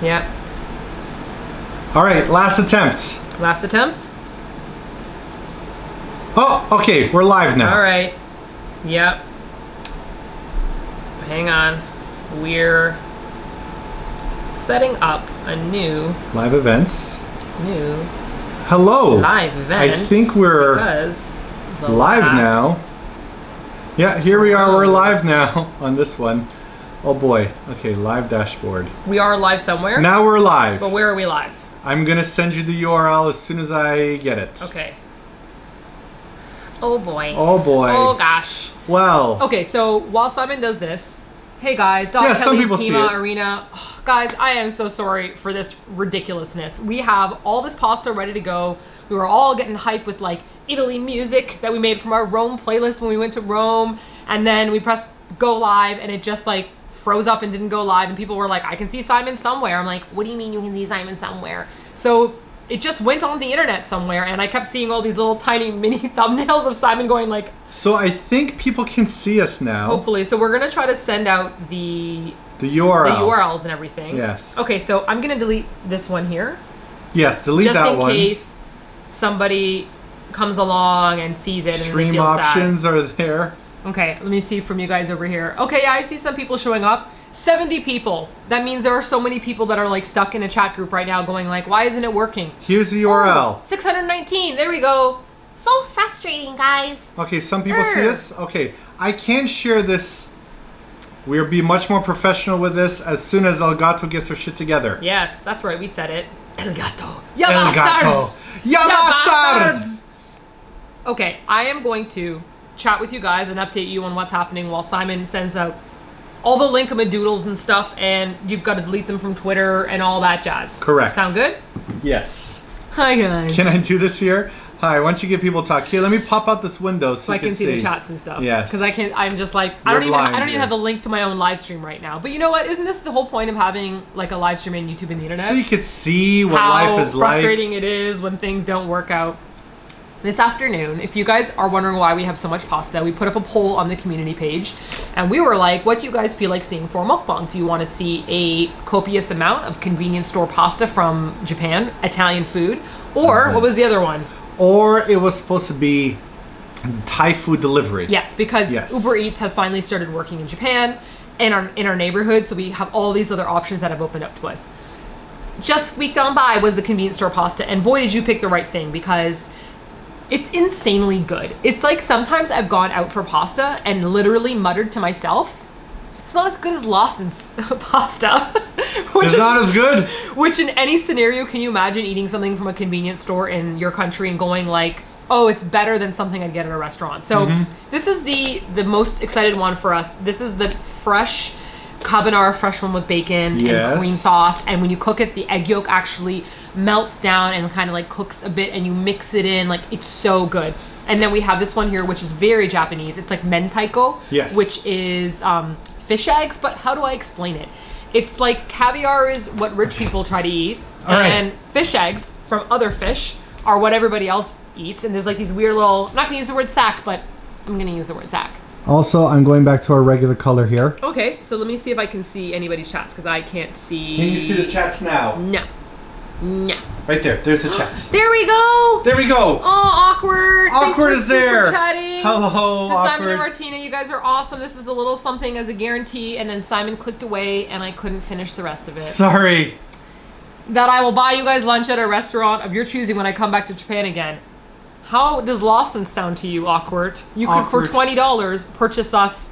Yep. All right, last attempt. Last attempt. Oh, okay, we're live now. All right. Yep. Hang on. We're setting up a new live events. Hello. Live event. I think we're live now. Yeah, here we are. We're live now on this one. Oh boy. Okay, live dashboard. We are live somewhere. Now we're live. But where are we live? I'm gonna send you the URL as soon as I get it. Okay. Oh boy. Oh boy. Oh gosh. Well. Okay, so while Simon does this, hey guys, Dog some Kelly, people see Tima, it. Arena. Oh, guys, I am so sorry for this ridiculousness. We have all this pasta ready to go. We were all getting hyped with like Italy music that we made from our Rome playlist when we went to Rome. And then we pressed go live and it just like froze up and didn't go live. And people were like, I can see Simon somewhere. I'm like, what do you mean you can see Simon somewhere? So it just went on the internet somewhere. And I kept seeing all these little tiny mini thumbnails of Simon going like. So I think people can see us now. Hopefully. So we're going to try to send out the URL. The URLs and everything. Yes. Okay, so I'm going to delete this one here. Yes, delete that one. Just in case somebody comes along and sees it and they Stream feel options sad. are there. Okay, let me see from you guys over here. Okay, yeah, I see some people showing up. 70 people. That means there are so many people that are like stuck in a chat group right now going like, why isn't it working? Here's the URL. 619. There we go. So frustrating, guys. Okay, some people see us. Okay, I can share this. We'll be much more professional with this as soon as El Gato gets her shit together. Yes, that's right. We said it. El Gato. Ya bastards! Ya bastards! Okay, I am going to chat with you guys and update you on what's happening while Simon sends out all the linkamadoodles and stuff, and you've got to delete them from Twitter and all that jazz. Correct. Sound good? Yes. Hi, guys. Can I do this here? Hi, why don't you give people talk? Here, let me pop out this window so I can see the chats and stuff. Yes. Because I'm just like, I don't even have the link to my own live stream right now. But you know what? Isn't this the whole point of having like a live stream on YouTube and the internet? So you could see what life is like. How frustrating it is when things don't work out. This afternoon, if you guys are wondering why we have so much pasta, we put up a poll on the community page and we were like, what do you guys feel like seeing for mukbang? Do you want to see a copious amount of convenience store pasta from Japan, Italian food, or what was the other one? Or it was supposed to be Thai food delivery. Yes, because Uber Eats has finally started working in Japan and in our neighborhood, so we have all these other options that have opened up to us. Just week on by was the convenience store pasta, and boy did you pick the right thing because it's insanely good. It's like sometimes I've gone out for pasta and literally muttered to myself, it's not as good as Lawson's pasta. It's not as good. Which in any scenario, can you imagine eating something from a convenience store in your country and going like, oh, it's better than something I'd get at a restaurant. So this is the most excited one for us. This is the fresh carbonara, fresh one with bacon and cream sauce. And when you cook it, the egg yolk actually melts down and kind of like cooks a bit and you mix it in. Like, it's so good. And then we have this one here, which is very Japanese. It's like meantiko, which is fish eggs. But how do I explain it? It's like caviar is what rich people try to eat. And fish eggs from other fish are what everybody else eats. And there's like these weird little, I'm not going to use the word sack, but I'm going to use the word sack. Also, I'm going back to our regular color here. Okay, so let me see if I can see anybody's chats because I can't see. Can you see the chats now? No. No. Right there. There's the chats. There we go. There we go. Oh, awkward. Awkward is there. Super chatting. Hello, to awkward. Simon and Martina, you guys are awesome. This is a little something as a guarantee. And then Simon clicked away and I couldn't finish the rest of it. Sorry. That I will buy you guys lunch at a restaurant of your choosing when I come back to Japan again. How does Lawson sound to you, awkward? You could, for $20, purchase us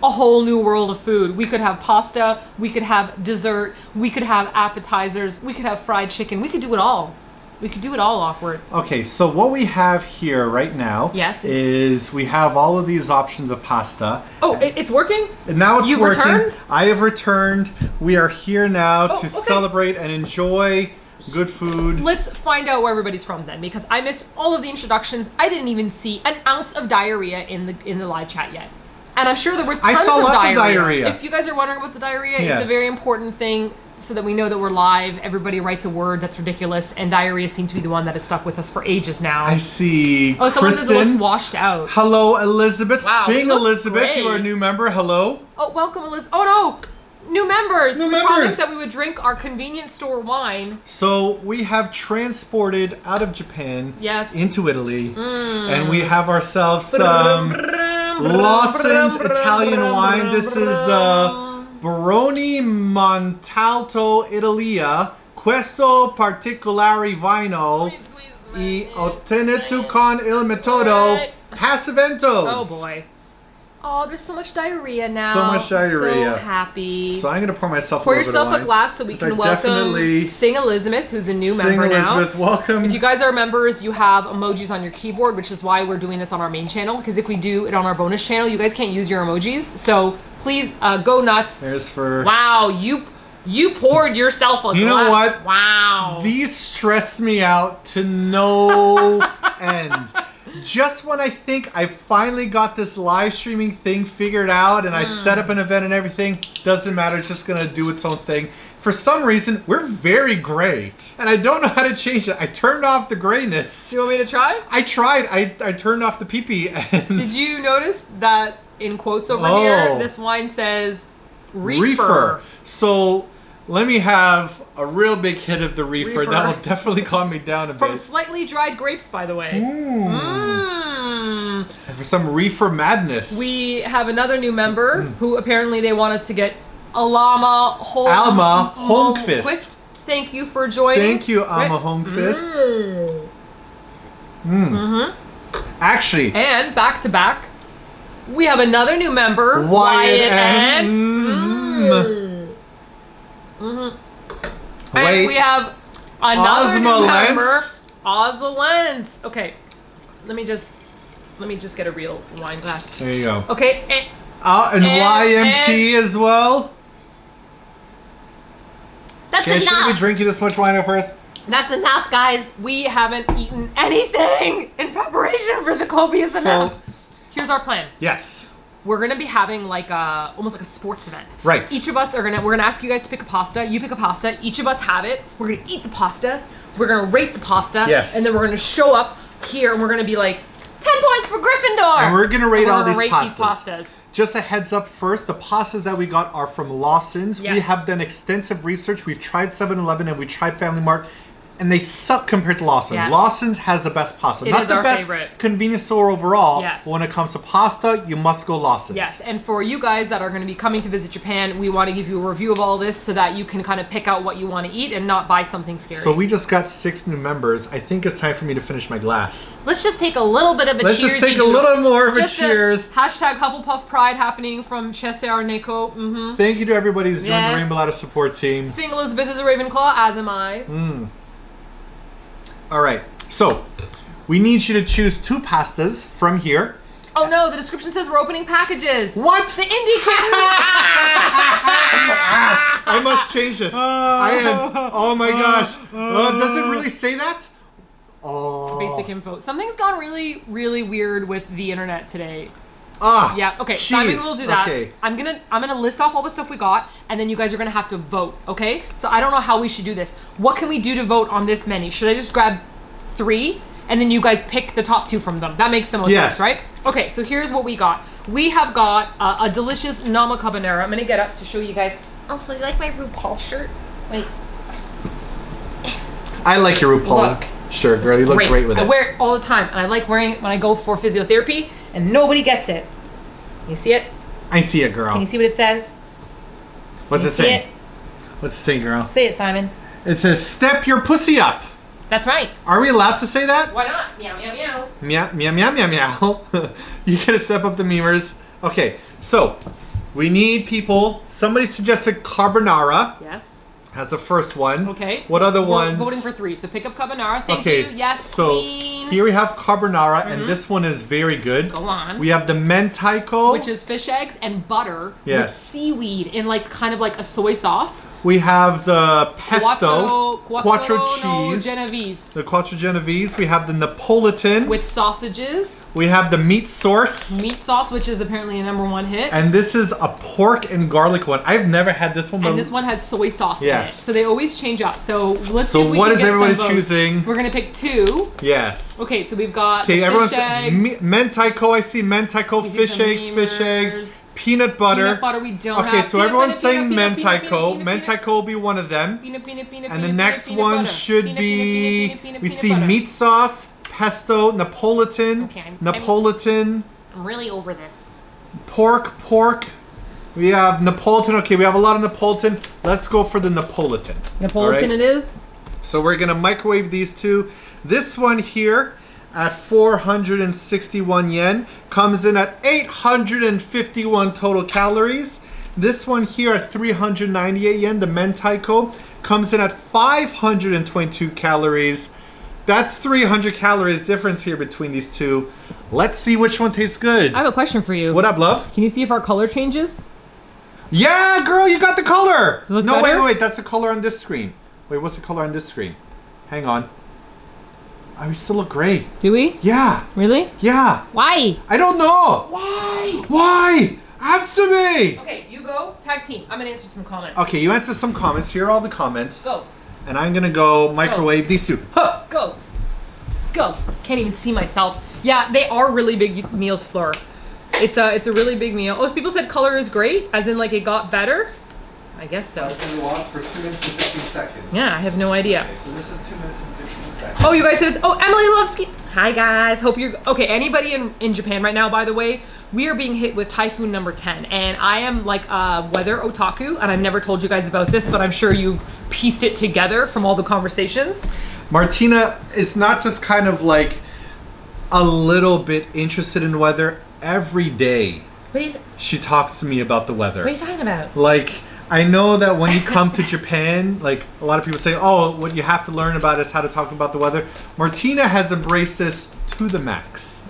a whole new world of food. We could have pasta, we could have dessert, we could have appetizers, we could have fried chicken. We could do it all. We could do it all, awkward. Okay, so what we have here right now is we have all of these options of pasta. Oh, it's working? And now it's working. You've returned? I have returned. We are here now to celebrate and enjoy good food. Let's find out where everybody's from then, because I missed all of the introductions. I didn't even see an ounce of diarrhea in the live chat yet. And I'm sure there was tons I saw of lots diarrhea. of diarrhea. If you guys are wondering about the diarrhea, it's a very important thing so that we know that we're live. Everybody writes a word that's ridiculous, and diarrhea seems to be the one that has stuck with us for ages now. I see. Oh, someone Kristen. says it looks washed out. Hello, Elizabeth. Wow, Sing, Elizabeth. great. You are a new member. Hello. Oh, welcome, Elizabeth. Oh, no. New members. New we members. promised that we would drink our convenience store wine. So we have transported out of Japan into Italy, and we have ourselves some Lawson's Italian wine. This is the Baroni Montalto Italia Questo Particolare Vino e ottenuto con il metodo Passivento. Oh boy. Oh, there's so much diarrhea now. So much diarrhea. So happy. So I'm going to pour myself pour a little bit of wine. Pour yourself a glass so we can welcome Sing Elizabeth, who's a new member now. Sing Elizabeth, welcome. If you guys are members, you have emojis on your keyboard, which is why we're doing this on our main channel. Because if we do it on our bonus channel, you guys can't use your emojis. So please go nuts. There's for... Wow, you poured yourself a glass. You know what? Wow. These stress me out to no end. Just when I think I finally got this live streaming thing figured out and I set up an event and everything, doesn't matter, it's just gonna do its own thing. For some reason, we're very gray and I don't know how to change it. I turned off the grayness. Do you want me to try? I tried. I turned off the pee-pee and... Did you notice that in quotes over here, this wine says reefer. So let me have a real big hit of the reefer. That'll definitely calm me down a bit. From slightly dried grapes, by the way. And for some reefer madness. We have another new member who apparently they want us to get Alma Holmqvist. Thank you for joining. Thank you, Alma Holmqvist. Actually. And back to back, we have another new member, Wyatt And we have another new member, Ozalens. Okay, let me just get a real wine glass. There you go. Okay, and YMT as well. That's enough. Should we be drinking this much wine at first? That's enough, guys. We haven't eaten anything in preparation for the copious amounts. Here's our plan. Yes. We're gonna be having like almost like a sports event. Right. Each of us we're gonna ask you guys to pick a pasta. You pick a pasta. Each of us have it. We're gonna eat the pasta. We're gonna rate the pasta. Yes. And then we're gonna show up here and we're gonna be like 10 points for Gryffindor. And we're gonna rate all these pastas. Just a heads up first, the pastas that we got are from Lawson's. Yes. We have done extensive research. We've tried 7-Eleven and we tried Family Mart. And they suck compared to Lawson. Yeah. Lawson's has the best pasta. It Not is the our best favorite. Convenience store overall. Yes. But when it comes to pasta, you must go Lawson's. Yes, and for you guys that are going to be coming to visit Japan, we want to give you a review of all this so that you can kind of pick out what you want to eat and not buy something scary. So we just got 6 new members. I think it's time for me to finish my glass. Let's just take a little bit of a cheers. Let's just take a little more of a cheers. Hashtag Hufflepuff Pride happening from Chester Neko. Thank you to everybody who's joined the Rainbow Ladder support team. Sing Elizabeth is a Ravenclaw, as am I. All right, so we need you to choose 2 pastas from here. Oh no, the description says we're opening packages. What? The indie kitten. I must change this. Oh my gosh. Does it really say that? Oh. Basic info. Something's gone really, really weird with the internet today. Yeah, okay, geez. Simon will do that. Okay. I'm gonna list off all the stuff we got, and then you guys are gonna have to vote, okay? So I don't know how we should do this. What can we do to vote on this menu? Should I just grab 3, and then you guys pick the top 2 from them? That makes the most sense, right? Okay, so here's what we got. We have got a delicious nama carbonara. I'm gonna get up to show you guys. Also, you like my RuPaul shirt? Wait. I like your RuPaul shirt, girl. You look great with it. I wear it all the time, and I like wearing it when I go for physiotherapy, and nobody gets it. You see it? I see it, girl. Can you see what it says? What's it say? What's it say, girl? Say it, Simon. It says, "Step your pussy up." That's right. Are we allowed to say that? Why not? Meow, meow, meow. Meow, meow, meow, meow, meow. You gotta step up the memers. Okay, so we need people. Somebody suggested carbonara. Yes. As the first one. Okay. What other ones? We're voting for 3. So pick up carbonara. Thank you. Yes, so queen. Here we have carbonara, and this one is very good. Go on. We have the meantiko, which is fish eggs and butter with seaweed in like kind of like a soy sauce. We have the pesto, quattro cheese, Genovese. The quattro Genovese. We have the napolitan with sausages. We have the meat sauce. Meat sauce, which is apparently a #1 hit. And this is a pork and garlic one. I've never had this one. And this one has soy sauce in it. So they always change up. So let's see if we what can is get everybody some choosing? We're going to pick 2. Yes. Okay, so we've got everyone's fish eggs. meantiko. I see meantiko, fish eggs, peanut butter. Peanut butter we don't have. Okay, so Peanut, everyone's saying peanut, meantiko. peanut. Meantiko will be one of them. Peanut, And the next one should be, we see meat sauce, pesto, napolitan, Okay, napolitan, I'm really over this. pork. We have napolitan. Okay, we have a lot of napolitan. Let's go for the napolitan. Napolitan it is. So we're gonna microwave these two. This one here at 461 yen comes in at 851 total calories. This one here at 398 yen, the meantiko, comes in at 522 calories. That's 300 calories difference here between these two. Let's see which one tastes good. I have a question for you. What up, love? Can you see if our color changes? Yeah, girl, you got the color. Does it look No, better? wait. That's the color on this screen. Wait, what's the color on this screen? Hang on. Oh, we still look gray. Do we? Yeah. Really? Yeah. Why? I don't know. Why? Why? Answer me. Okay, you go. Tag team. I'm gonna answer some comments. Okay, you answer some comments. Here are all the comments. Go. And I'm gonna go microwave these two. Huh. Go. Can't even see myself. Yeah, they are really big meals, Fleur. It's a really big meal. Oh, so people said color is great, as in like it got better. I guess so. And watch for 2 minutes and 15 seconds. Yeah, I have no idea. Okay, so this is 2 minutes and 15 seconds. Oh, you guys said it's, oh, Emily Lovsky. Hi guys, hope you're, okay, anybody in Japan right now, by the way, we are being hit with Typhoon number 10, and I am like a weather otaku, and I've never told you guys about this, but I'm sure you've pieced it together from all the conversations. Martina is not just kind of like a little bit interested in weather. Every day she talks to me about the weather. What are you talking about? Like, I know that when you come to Japan, like a lot of people say, oh, what you have to learn about is how to talk about the weather. Martina has embraced this to the max.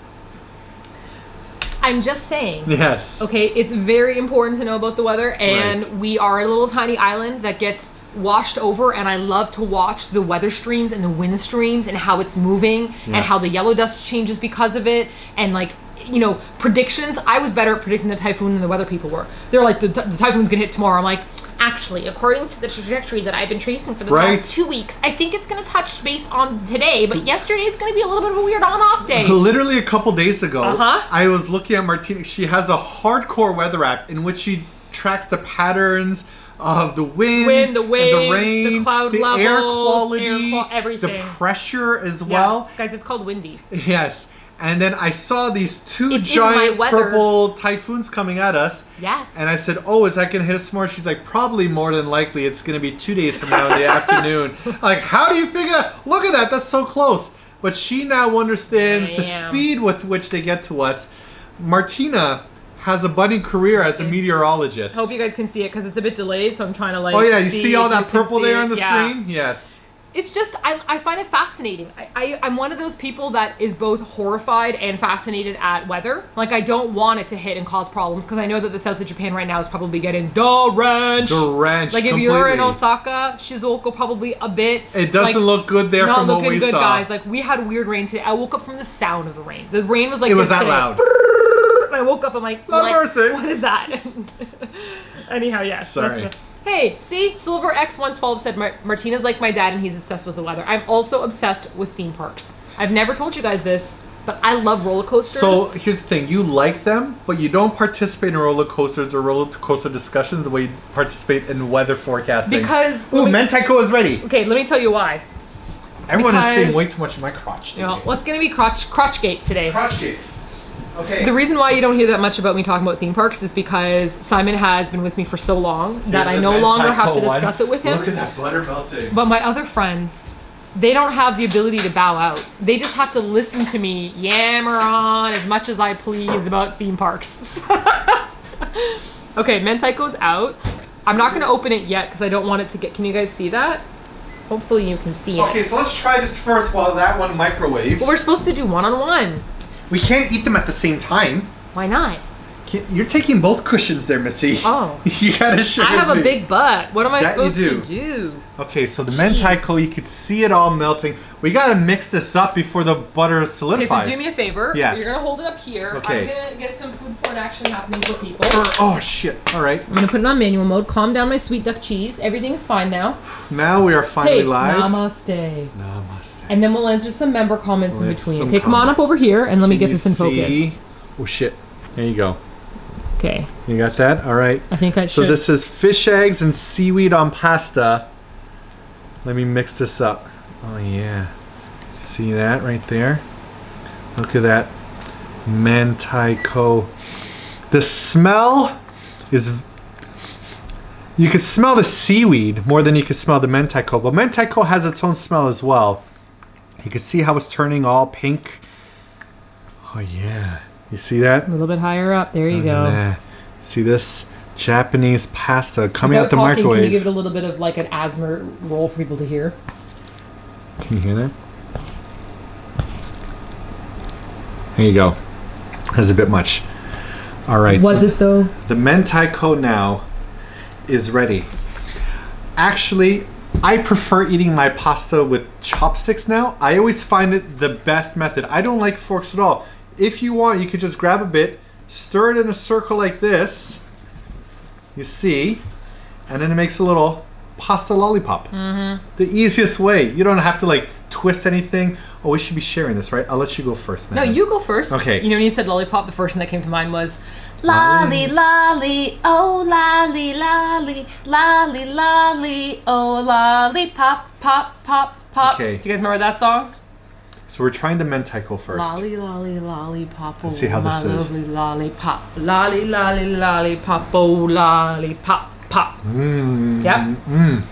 I'm just saying. Yes. Okay, it's very important to know about the weather, and Right. we are a little tiny island that gets washed over, and I love to watch the weather streams and the wind streams and how it's moving and how the yellow dust changes because of it, and like, you know, predictions. I was better at predicting the typhoon than the weather people were. They're like, the typhoon's gonna hit tomorrow. I'm like, actually, according to the trajectory that I've been tracing for the past 2 weeks, I think it's gonna touch base on today, but yesterday's gonna be a little bit of a weird on-off day. Literally a couple days ago, I was looking at Martina. She has a hardcore weather app in which she tracks the patterns of the wind, the waves, the rain, the cloud the levels, air quality, everything. the pressure as well. Guys, it's called windy. Yes. And then I saw these two It's giant in my weather. purple typhoons coming at us. Yes. And I said, oh, is that going to hit us tomorrow? She's like, probably more than likely. It's going to be 2 days from now in the afternoon. Like, how do you figure that? Look at that. That's so close. But she now understands the speed with which they get to us. Martina has a budding career as a meteorologist. I hope you guys can see it because it's a bit delayed, so I'm trying to like. Oh yeah, you see all that purple there on the screen? screen? Yes. It's just, I find it fascinating. I'm one of those people that is both horrified and fascinated at weather. Like, I don't want it to hit and cause problems because I know that the south of Japan right now is probably getting the wrench. The wrench. Like, if you're in Osaka, Shizuoka probably a bit. It doesn't look good there from what we saw. Guys. Like, we had weird rain today. I woke up from the sound of the rain. The rain was like, it was that today. loud. And I woke up, I'm like, what is that? Anyhow, yes. Sorry. Hey, see, Silver X112 said Martina's like my dad and he's obsessed with the weather. I'm also obsessed with theme parks. I've never told you guys this, but I love roller coasters. So here's the thing, you like them, but you don't participate in roller coasters or roller coaster discussions the way you participate in weather forecasting. Because meantiko is ready. Okay, let me tell you why. Everyone is saying way too much in my crotch today. You know, what's gonna be crotchgate today? Crotchgate. Okay. The reason why you don't hear that much about me talking about theme parks is because Simon has been with me for so long that I no longer have to discuss it with him. Look at that butter melting. But my other friends, they don't have the ability to bow out. They just have to listen to me yammer on as much as I please about theme parks. Okay, meantiko's out. I'm not gonna open it yet because I don't want it to get, can you guys see that? Hopefully you can see it. Okay, so let's try this first while that one microwaves. But we're supposed to do one-on-one. We can't eat them at the same time. Why not? You're taking both cushions there, Missy. Oh. You gotta share. I have a big butt. What am I That supposed you to do? Okay, so the meantiko, you could see it all melting. We gotta mix this up before the butter solidifies. Okay, so do me a favor. Yes. You're gonna hold it up here. Okay. I'm gonna get some food porn action happening for people. Oh shit! All right. I'm gonna put it on manual mode. Calm down my sweet duck cheese. Everything is fine now. Now we are finally hey, live. Namaste. Namaste. And then we'll answer some member comments in Let's between. some Okay, come on up comments. over here and let me get Can this in you see? focus. Oh shit! There you go. Okay. You got that? All right. I think I should. So this is fish eggs and seaweed on pasta. Let me mix this up. Oh yeah. See that right there? Look at that. Meantiko. The smell is... You could smell the seaweed more than you could smell the meantiko. But meantiko has its own smell as well. You can see how it's turning all pink. Oh yeah. You see that? A little bit higher up. There you go. There. See this Japanese pasta coming out the Without talking, microwave. Can you give it a little bit of like an asthma roll for people to hear? Can you hear that? There you go. That's a bit much. All right. Was it though? The meantiko now is ready. Actually, I prefer eating my pasta with chopsticks now. I always find it the best method. I don't like forks at all. If you want, you could just grab a bit, stir it in a circle like this. You see? And then it makes a little pasta lollipop. The easiest way. You don't have to like twist anything. Oh, we should be sharing this, right? I'll let you go first, man. No, you go first. Okay. You know, when you said lollipop, the first thing that came to mind was lolly, lolly, oh lolly, lolly, lolly, lolly, oh lolly, pop, pop, pop, pop. Okay. Do you guys remember that song? So we're trying the meantiko first. Lolly, lolly, lollipop, oh, Let's see how this my is. lovely lollipop. Lolly, lolly, lollipop, oh lollipop, pop. Mmm. Yep.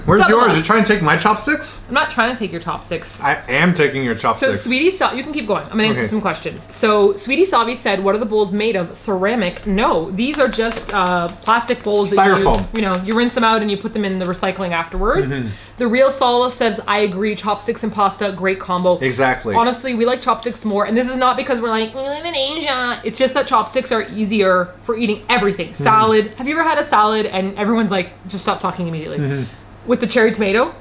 Where's Tell yours? them. You're trying to take my chopsticks? I'm not trying to take your chopsticks. I am taking your So, chopsticks. Sweetie, you can keep going. I'm gonna answer Okay. some questions. So, Sweetie Savi said, "What are the bowls made of? Ceramic? No, these are just plastic bowls. Styrofoam. That you rinse them out and you put them in the recycling afterwards." Mm-hmm. The Real Sala says, "I agree. Chopsticks and pasta, great combo." Exactly. Honestly, we like chopsticks more, and this is not because we're like, we live in Asia. It's just that chopsticks are easier for eating everything. Mm-hmm. Salad. Have you ever had a salad and everyone's like, just stop talking immediately? Mm-hmm. With the cherry tomato,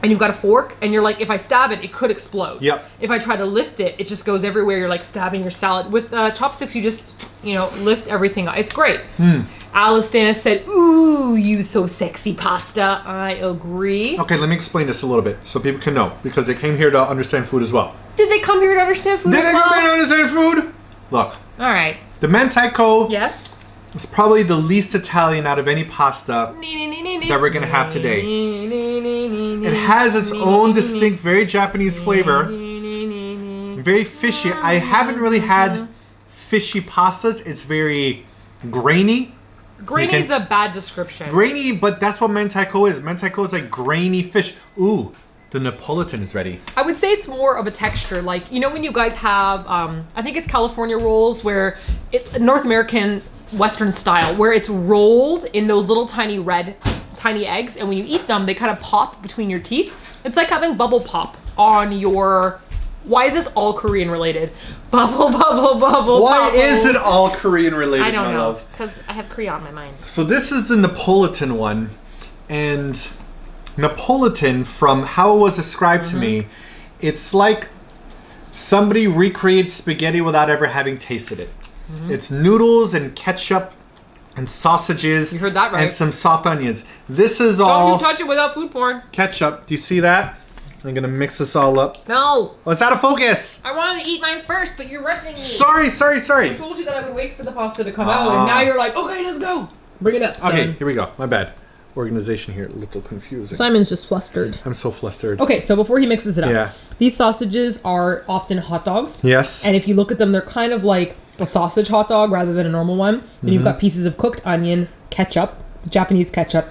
and you've got a fork, and you're like, if I stab it, it could explode. Yep. If I try to lift it, it just goes everywhere. You're like stabbing your salad. With chopsticks, you just, lift everything up. It's great. Alice Dennis said, "Ooh, you so sexy pasta." I agree. Okay, let me explain this a little bit so people can know, because they came here to understand food as well. Did they come here to understand food Did as they well? come here to understand food? Look, All right. the meantiko Yes. is probably the least Italian out of any pasta that we're gonna have today. It has its own distinct, very Japanese flavor. Very fishy. I haven't really had fishy pastas. It's very grainy. Grainy is a bad description. Grainy, but that's what meantiko is. Meantiko is like grainy fish. Ooh, the Napolitan is ready. I would say it's more of a texture. Like, when you guys have, I think it's California rolls where North American Western style, where it's rolled in those little tiny eggs, and when you eat them, they kind of pop between your teeth. It's like having bubble pop on your... Why is this all Korean related? Bubble, bubble, bubble, Why bubble. is it all Korean related, I don't my know, love? because I have Korea on my mind. So this is the Napolitan one, and Napolitan, from how it was described to me, it's like somebody recreates spaghetti without ever having tasted it. It's noodles and ketchup and sausages. You heard that right. And some soft onions. This is all Don't you touch it without food porn. ketchup. Do you see that? I'm gonna mix this all up. No. Oh, it's out of focus. I wanted to eat mine first, but you're rushing me. Sorry. I told you that I would wait for the pasta to come out, and now you're like, okay, let's go. Bring it up, son. Okay, here we go. My bad. Organization here, a little confusing. Simon's just flustered. I'm so flustered. Okay, so before he mixes it up, Yeah. these sausages are often hot dogs. Yes. And if you look at them, they're kind of like a sausage hot dog rather than a normal one. Then you've got pieces of cooked onion, ketchup, Japanese ketchup.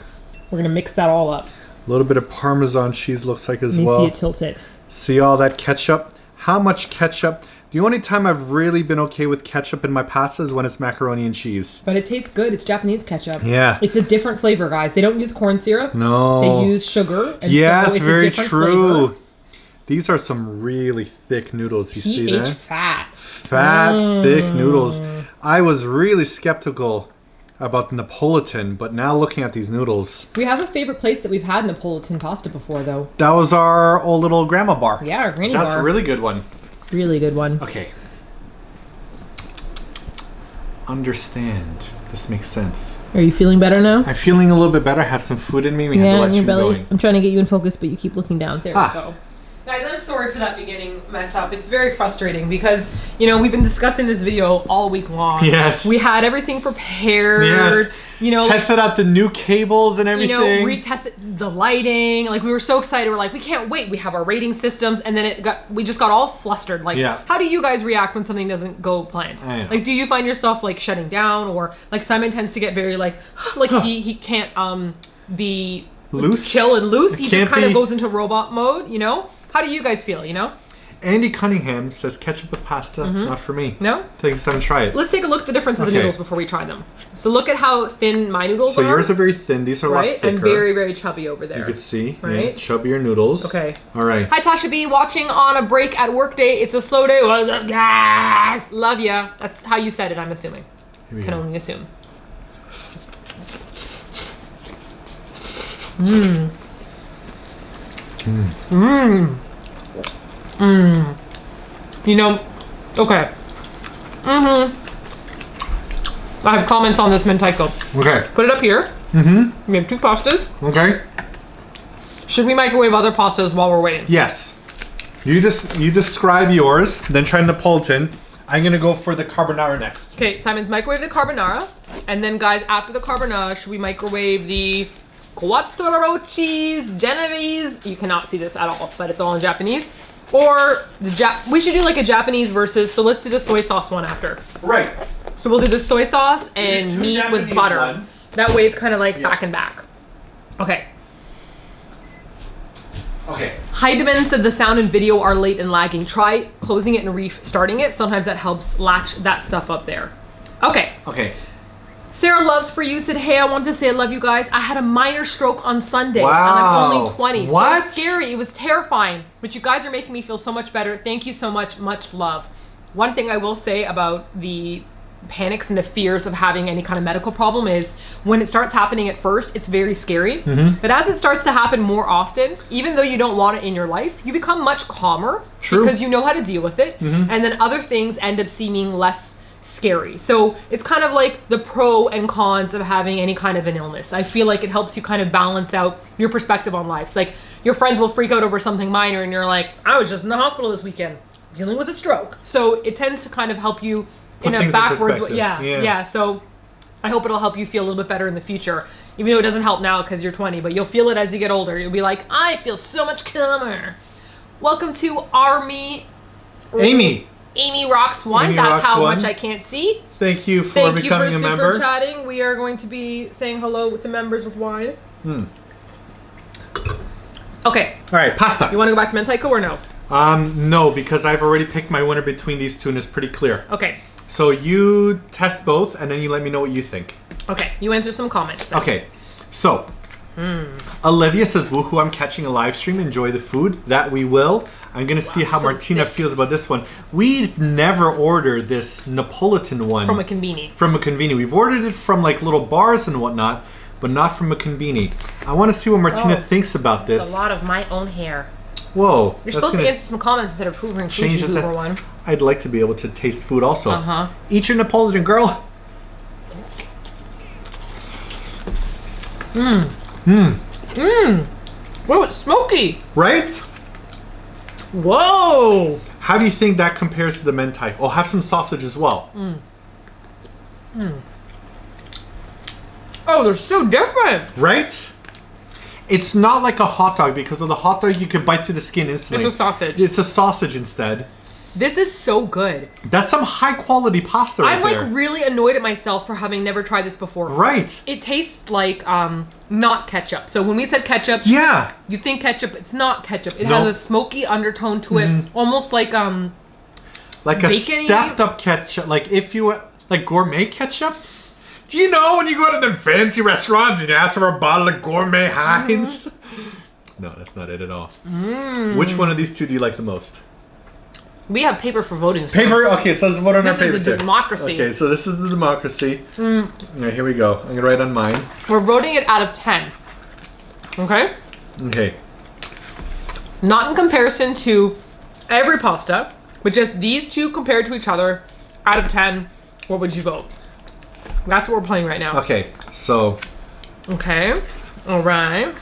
We're gonna mix that all up. A little bit of Parmesan cheese looks like as Let me well. see it tilt it. See all that ketchup? How much ketchup? The only time I've really been okay with ketchup in my pasta is when it's macaroni and cheese. But it tastes good. It's Japanese ketchup. Yeah. It's a different flavor, guys. They don't use corn syrup. No. They use sugar. And Yes, so it's a very different true. flavor. These are some really thick noodles. You see PH that? fat. Fat, thick noodles. I was really skeptical about the Napolitan, but now looking at these noodles, We have a favorite place that we've had Napolitan pasta before, though. that was our old little grandma bar. Yeah, our granny That's bar. a really good one. Really good one. Okay. Understand. This makes sense. Are you feeling better now? I'm feeling a little bit better. I have some food in me. We have the live in your stream belly. going. I'm trying to get you in focus, but you keep looking down. There we go. Guys, I'm sorry for that beginning mess up. It's very frustrating because, you know, we've been discussing this video all week long. Yes. We had everything prepared. Yes. You know, tested out the new cables and everything. You know, retested the lighting. Like, we were so excited. We're like, we can't wait. We have our rating systems. And then we just got all flustered. Like, how do you guys react when something doesn't go planned? Like, do you find yourself, like, shutting down? Or, like, Simon tends to get very, like he can't be loose, chill and loose. He just kind of goes into robot mode, you know? How do you guys feel, you know? Andy Cunningham says ketchup with pasta, not for me. No? Thanks, I haven't tried it. Let's take a look at the difference of the noodles before we try them. So look at how thin my noodles are. So yours are very thin. These are a lot thicker. And very, very chubby over there. You can see, right? Chubbier noodles. Okay. All right. Hi, Tasha B. Watching on a break at work day. It's a slow day. What's up, guys? Love ya. That's how you said it, I'm assuming. Can only assume. You know, okay. I have comments on this meantiko. Okay. Put it up here. We have 2 pastas. Okay. Should we microwave other pastas while we're waiting? Yes. You describe yours, then try Napolitan. I'm gonna go for the carbonara next. Okay, Simon's microwave the carbonara. And then guys, after the carbonara, should we microwave the quattro cheese Genovese? You cannot see this at all, but it's all in Japanese. Or we should do like a Japanese versus, so let's do the soy sauce one after. Right. So we'll do the soy sauce and meat Japanese with butter. ones. That way it's kind of like back and back. Okay. Okay. Heidemann said the sound and video are late and lagging. Try closing it and restarting it. Sometimes that helps latch that stuff up there. Okay. Okay. Sarah Loves For You said, hey, I wanted to say I love you guys. I had a minor stroke on Sunday. Wow. And I'm only 20. What? So scary. It was terrifying. But you guys are making me feel so much better. Thank you so much. Much love. One thing I will say about the panics and the fears of having any kind of medical problem is when it starts happening at first, it's very scary. But as it starts to happen more often, even though you don't want it in your life, you become much calmer. True. Because you know how to deal with it. And then other things end up seeming less scary. So it's kind of like the pro and cons of having any kind of an illness. I feel like it helps you kind of balance out your perspective on life. It's like your friends will freak out over something minor and you're like, I was just in the hospital this weekend dealing with a stroke. So it tends to kind of help you in a backwards way. Yeah. So I hope it'll help you feel a little bit better in the future. Even though it doesn't help now because you're 20, but you'll feel it as you get older. You'll be like, I feel so much calmer. Welcome to Army. Amy Rocks 1. Amy That's Rocks how 1. much I can't see. Thank you for becoming a member. Super chatting. We are going to be saying hello to members with wine. Okay. All right, pasta. You want to go back to meantiko or no? No, because I've already picked my winner between these two and it's pretty clear. Okay. So you test both and then you let me know what you think. Okay. You answer some comments then. Okay. So, Olivia says, woohoo, I'm catching a live stream. Enjoy the food. That we will. I'm going to see how Martina feels about this one. We've never ordered this Napolitan one. From a conveni. From a conveni. We've ordered it from like little bars and whatnot, but not from a conveni. I want to see what Martina thinks about this. It's a lot of my own hair. Whoa. You're supposed to answer some comments instead of hoovering food, you hoover one. I'd like to be able to taste food also. Eat your Napolitan, girl. Whoa, it's smoky. Right? Whoa. How do you think that compares to the meantiko? Oh, have some sausage as well. Oh, they're so different. Right? It's not like a hot dog because with a hot dog you can bite through the skin instantly. It's a sausage. It's a sausage instead. This is so good. That's some high quality pasta right there. I'm like really annoyed at myself for having never tried this before. Right. It tastes like not ketchup. So when we said ketchup, you think ketchup, it's not ketchup. It has a smoky undertone to it, almost like a stepped up ketchup, like if you like gourmet ketchup. Do you know when you go to them fancy restaurants and you ask for a bottle of gourmet Heinz? No, that's not it at all. Which one of these two do you like the most? We have paper for voting. So. Paper? Okay, so let's vote on our paper. This is a democracy. Okay, so this is the democracy. All right, here we go. I'm going to write on mine. We're voting it out of 10. Okay? Okay. Not in comparison to every pasta, but just these two compared to each other. Out of 10, what would you vote? That's what we're playing right now. Okay, so. Okay. All right.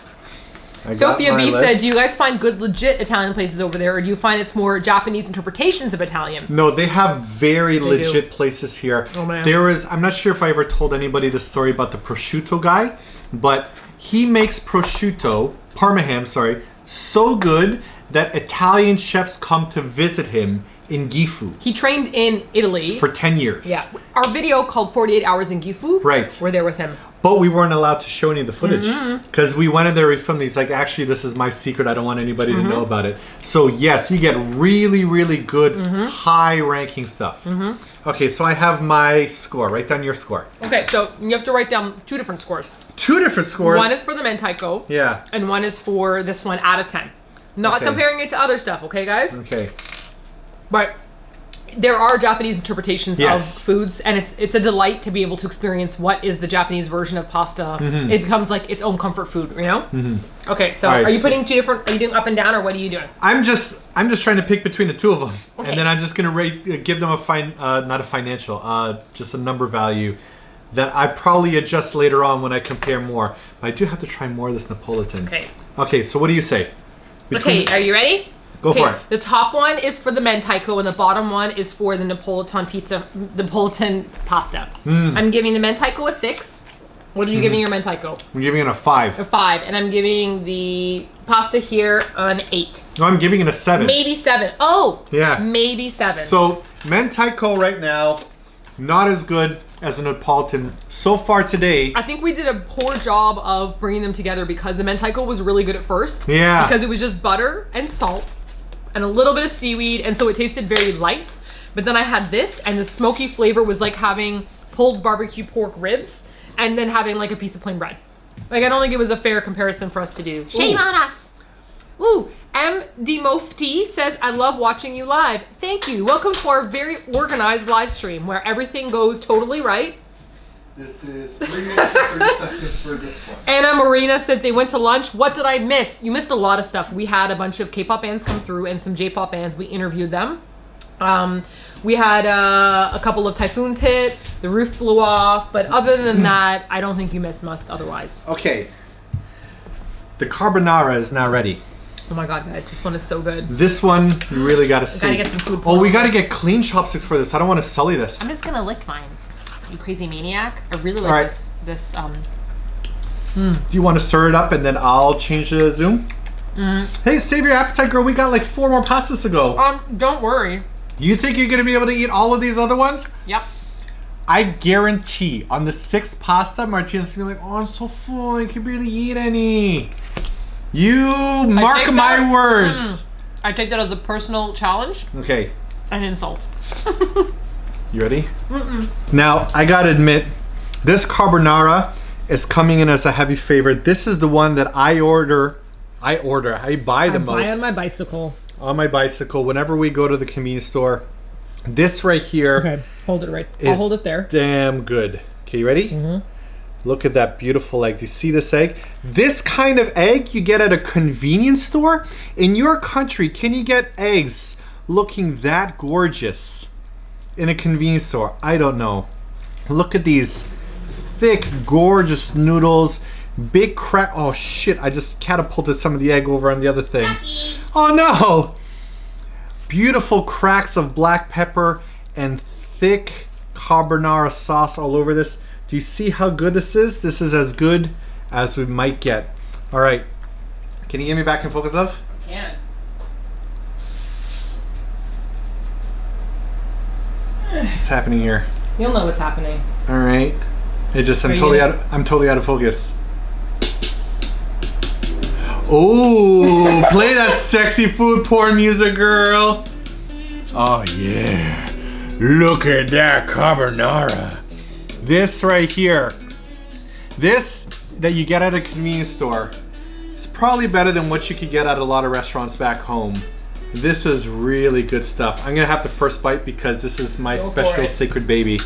Sophia B said, do you guys find good legit Italian places over there, or do you find it's more Japanese interpretations of Italian? No, they have very legit places here. Oh, man. I'm not sure if I ever told anybody the story about the prosciutto guy, but he makes prosciutto, Parma ham, sorry, so good that Italian chefs come to visit him in Gifu. He trained in Italy. For 10 years. Yeah. Our video called 48 Hours in Gifu. Right. We're there with him. But we weren't allowed to show any of the footage. Because we went in there, we filmed. He's like, actually, this is my secret. I don't want anybody to know about it. So yes, you get really, really good, high-ranking stuff. Okay, so I have my score. Write down your score. Okay, so you have to write down 2 different scores. 2 different scores? One is for the meantiko. Yeah. And one is for this one out of 10. Not comparing it to other stuff, okay, guys? Okay. But there are Japanese interpretations of foods, and it's a delight to be able to experience what is the Japanese version of pasta. It becomes like its own comfort food, you know? Okay, so are you putting 2 different, are you doing up and down, or what are you doing? I'm just trying to pick between the 2 of them. Okay. And then I'm just gonna give them not a financial, just a number value that I probably adjust later on when I compare more. But I do have to try more of this Napolitan. Okay. Okay, so what do you say? Okay, are you ready? Go for it. The top one is for the meantiko, and the bottom one is for the Napolitan pasta. I'm giving the meantiko a 6. What are you giving your meantiko? I'm giving it a 5. A 5, and I'm giving the pasta here an 8. No, I'm giving it a 7. Maybe 7. Oh, yeah, maybe 7. So meantiko right now, not as good as a Napolitan so far today. I think we did a poor job of bringing them together because the meantiko was really good at first. Yeah. Because it was just butter and salt and a little bit of seaweed, and so it tasted very light. But then I had this, and the smoky flavor was like having pulled barbecue pork ribs and then having like a piece of plain bread. Like, I don't think it was a fair comparison for us to do. Shame on us. Ooh, MD Mofti says, I love watching you live. Thank you. Welcome to our very organized live stream where everything goes totally right. This is 3 minutes and 30 seconds for this one. Anna Marina said they went to lunch. What did I miss? You missed a lot of stuff. We had a bunch of K-pop bands come through and some J-pop bands. We interviewed them. We had a couple of typhoons hit. The roof blew off. But other than that, I don't think you missed much otherwise. Okay. The carbonara is now ready. Oh my god, guys, this one is so good. This one, you really gotta see. Gotta get some food. Oh, we gotta get clean chopsticks for this. I don't want to sully this. I'm just gonna lick mine. You crazy maniac. I really like this. Do you want to stir it up and then I'll change the zoom? Hey, save your appetite, girl. We got like 4 more pastas to go. Don't worry. You think you're gonna be able to eat all of these other ones? Yep. I guarantee on the 6th pasta, Martina's gonna be like, oh, I'm so full. I can barely eat any. You mark my words. I take that as a personal challenge. Okay. An insult. You ready? Now, I gotta admit, this carbonara is coming in as a heavy favorite. This is the one that I buy the most. Buy on my bicycle. On my bicycle, whenever we go to the convenience store. This right here. Okay, hold it right. I'll hold it there. Damn good. Okay, you ready? Look at that beautiful egg. Do you see this egg? This kind of egg you get at a convenience store. In your country, can you get eggs looking that gorgeous in a convenience store? I don't know. Look at these thick, gorgeous noodles. Big crack. Oh shit, I just catapulted some of the egg over on the other thing. Oh no! Beautiful cracks of black pepper and thick carbonara sauce all over this. Do you see how good this is? This is as good as we might get. All right. Can you get me back in focus, love? I can. What's happening here? You'll know what's happening. All right. I'm totally out of focus. Oh, play that sexy food porn music, girl. Oh yeah. Look at that carbonara. This right here. This that you get at a convenience store is probably better than what you could get at a lot of restaurants back home. This is really good stuff. I'm gonna have the first bite because this is my special sacred baby.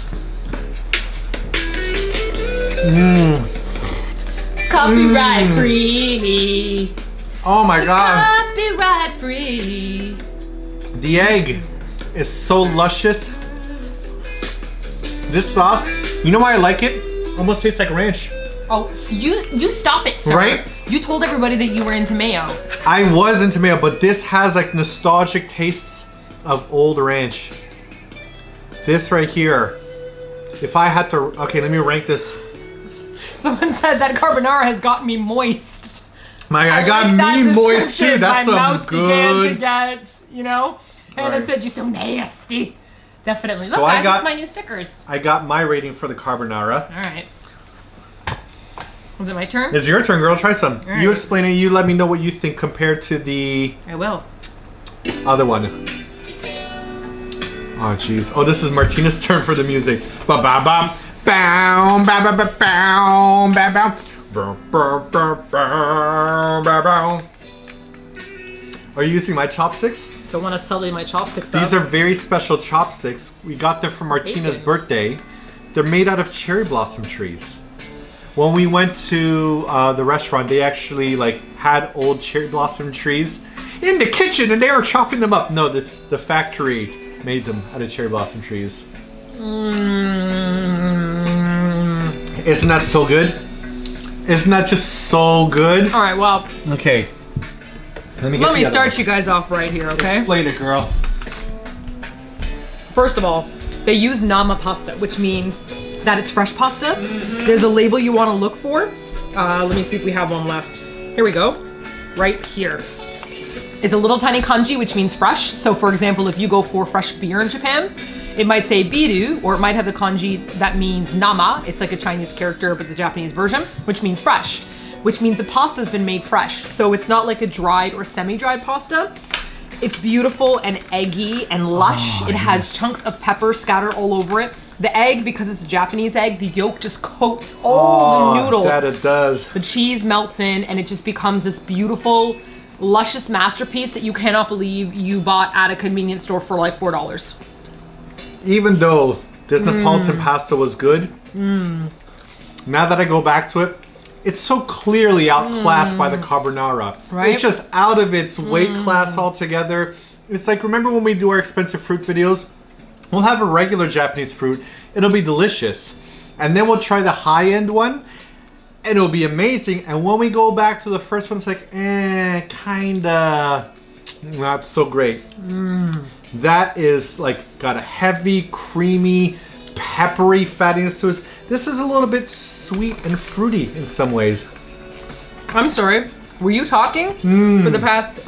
Copyright free. Oh my god. Copyright free. The egg is so luscious. This sauce, you know why I like it? Almost tastes like ranch. Oh, so you stop it, sir. Right? You told everybody that you were into mayo. I was into mayo, but this has like nostalgic tastes of old ranch. This right here. If I had to, okay, let me rank this. Someone said that carbonara has gotten me moist. I got me moist too. That's my some mouth good. began to get, you know? Hannah Right. said you're so nasty. Definitely. Look, So guys, I got it's my new stickers. I got my rating for the carbonara. All right. Is it my turn? It's your turn, girl. Try some. All right. You explain it. You let me know what you think compared to the I will. other one. Oh, jeez. Oh, this is Martina's turn for the music. Ba ba ba. Bow, ba ba ba bow, ba bow. Bow, bow, bow, bow, bow, bow. Are you using my chopsticks? Don't want to sully my chopsticks up. These are very special chopsticks. We got them for Martina's Bacon. birthday. They're made out of cherry blossom trees. When we went to the restaurant, they actually like had old cherry blossom trees in the kitchen, and they were chopping them up. No, the factory made them out of cherry blossom trees. Isn't that so good? Isn't that just so good? All right, well, Okay. Let me start you guys off right here, okay? Explain it, girl. First of all, they use nama pasta, which means that it's fresh pasta. There's a label you want to look for. Let me see if we have one left. Here we go. Right here. It's a little tiny kanji, which means fresh. So for example, if you go for fresh beer in Japan, it might say biru, or it might have the kanji that means nama. It's like a Chinese character, but the Japanese version, which means fresh, which means the pasta's been made fresh. So it's not like a dried or semi-dried pasta. It's beautiful and eggy and lush. It has chunks of pepper scattered all over it. The egg, because it's a Japanese egg, the yolk just coats all the noodles. That it does. The cheese melts in and it just becomes this beautiful, luscious masterpiece that you cannot believe you bought at a convenience store for like $4. Even though this Napolitan pasta was good, now that I go back to it, it's so clearly outclassed by the carbonara. Right? It's just out of its weight class altogether. It's like, remember when we do our expensive fruit videos? We'll have a regular Japanese fruit. It'll be delicious. And then we'll try the high-end one, and it'll be amazing. And when we go back to the first one, it's like, kinda not so great. That is like got a heavy, creamy, peppery fattiness to it. This is a little bit sweet and fruity in some ways. I'm sorry, were you talking? For the past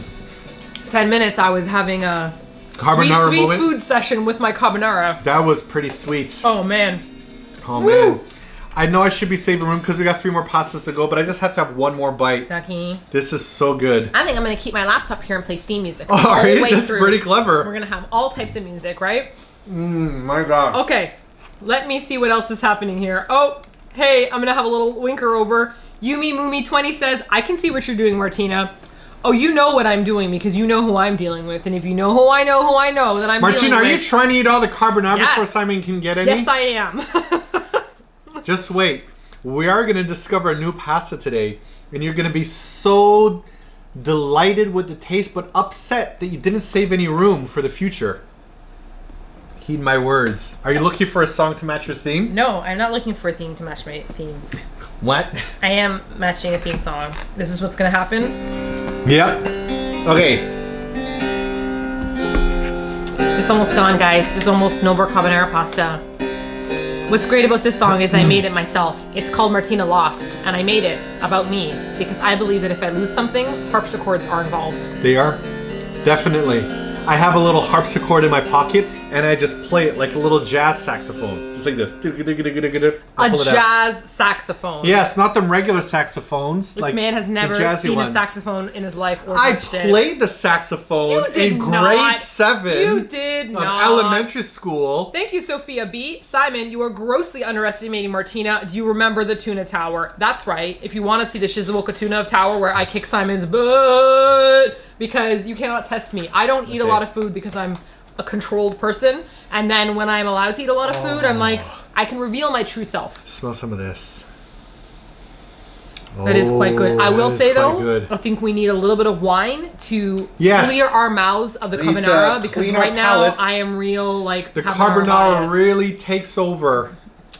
10 minutes, I was having a Carbonara sweet moment. food session with my carbonara. That was pretty sweet. Oh man. Oh Woo. man. I know I should be saving room because we got 3 more pastas to go, but I just have to have one more bite. Ducky. This is so good. I think I'm gonna keep my laptop here and play theme music. All all the right, way that's through. pretty We're clever. gonna have all types of music, right? My God. Okay, let me see what else is happening here. Oh, hey, I'm gonna have a little winker over. Yumi Mumi 20 says, I can see what you're doing, Martina. Oh, you know what I'm doing because you know who I'm dealing with. And if you know who I know, then I'm Martina, dealing are with. you trying to eat all the carbonara Yes. before Simon can get any? Yes, I am. Just wait. We are going to discover a new pasta today. And you're going to be so delighted with the taste, but upset that you didn't save any room for the future. Heed my words. Are you looking for a song to match your theme? No, I'm not looking for a theme to match my theme. What? I am matching a theme song. This is what's gonna happen. Yep. Okay. It's almost gone, guys. There's almost no more carbonara pasta. What's great about this song is I made it myself. It's called Martina Lost, and I made it about me because I believe that if I lose something, harpsichords are involved. They are? Definitely. I have a little harpsichord in my pocket, and I just play it like a little jazz saxophone. Just like this. A jazz saxophone. Yes, not them regular saxophones. This like man has the never jazzy seen ones. a saxophone in his life or I touched it. played the saxophone You did in grade not. 7 You did of not. elementary school. Thank you, Sophia B. Simon, you are grossly underestimating Martina. Do you remember the tuna tower? That's right. If you want to see the Shizuoka tuna of tower where I kick Simon's butt, because you cannot test me. I don't eat a lot of food because I'm a controlled person. And then when I'm allowed to eat a lot of food, I'm like, I can reveal my true self. Smell some of this. That is quite good. I will that is say quite though, good. I think we need a little bit of wine to Yes. clear our mouths of the We need to carbonara because clean our right now palates. I am real like The carbonara carbonara bias. really takes over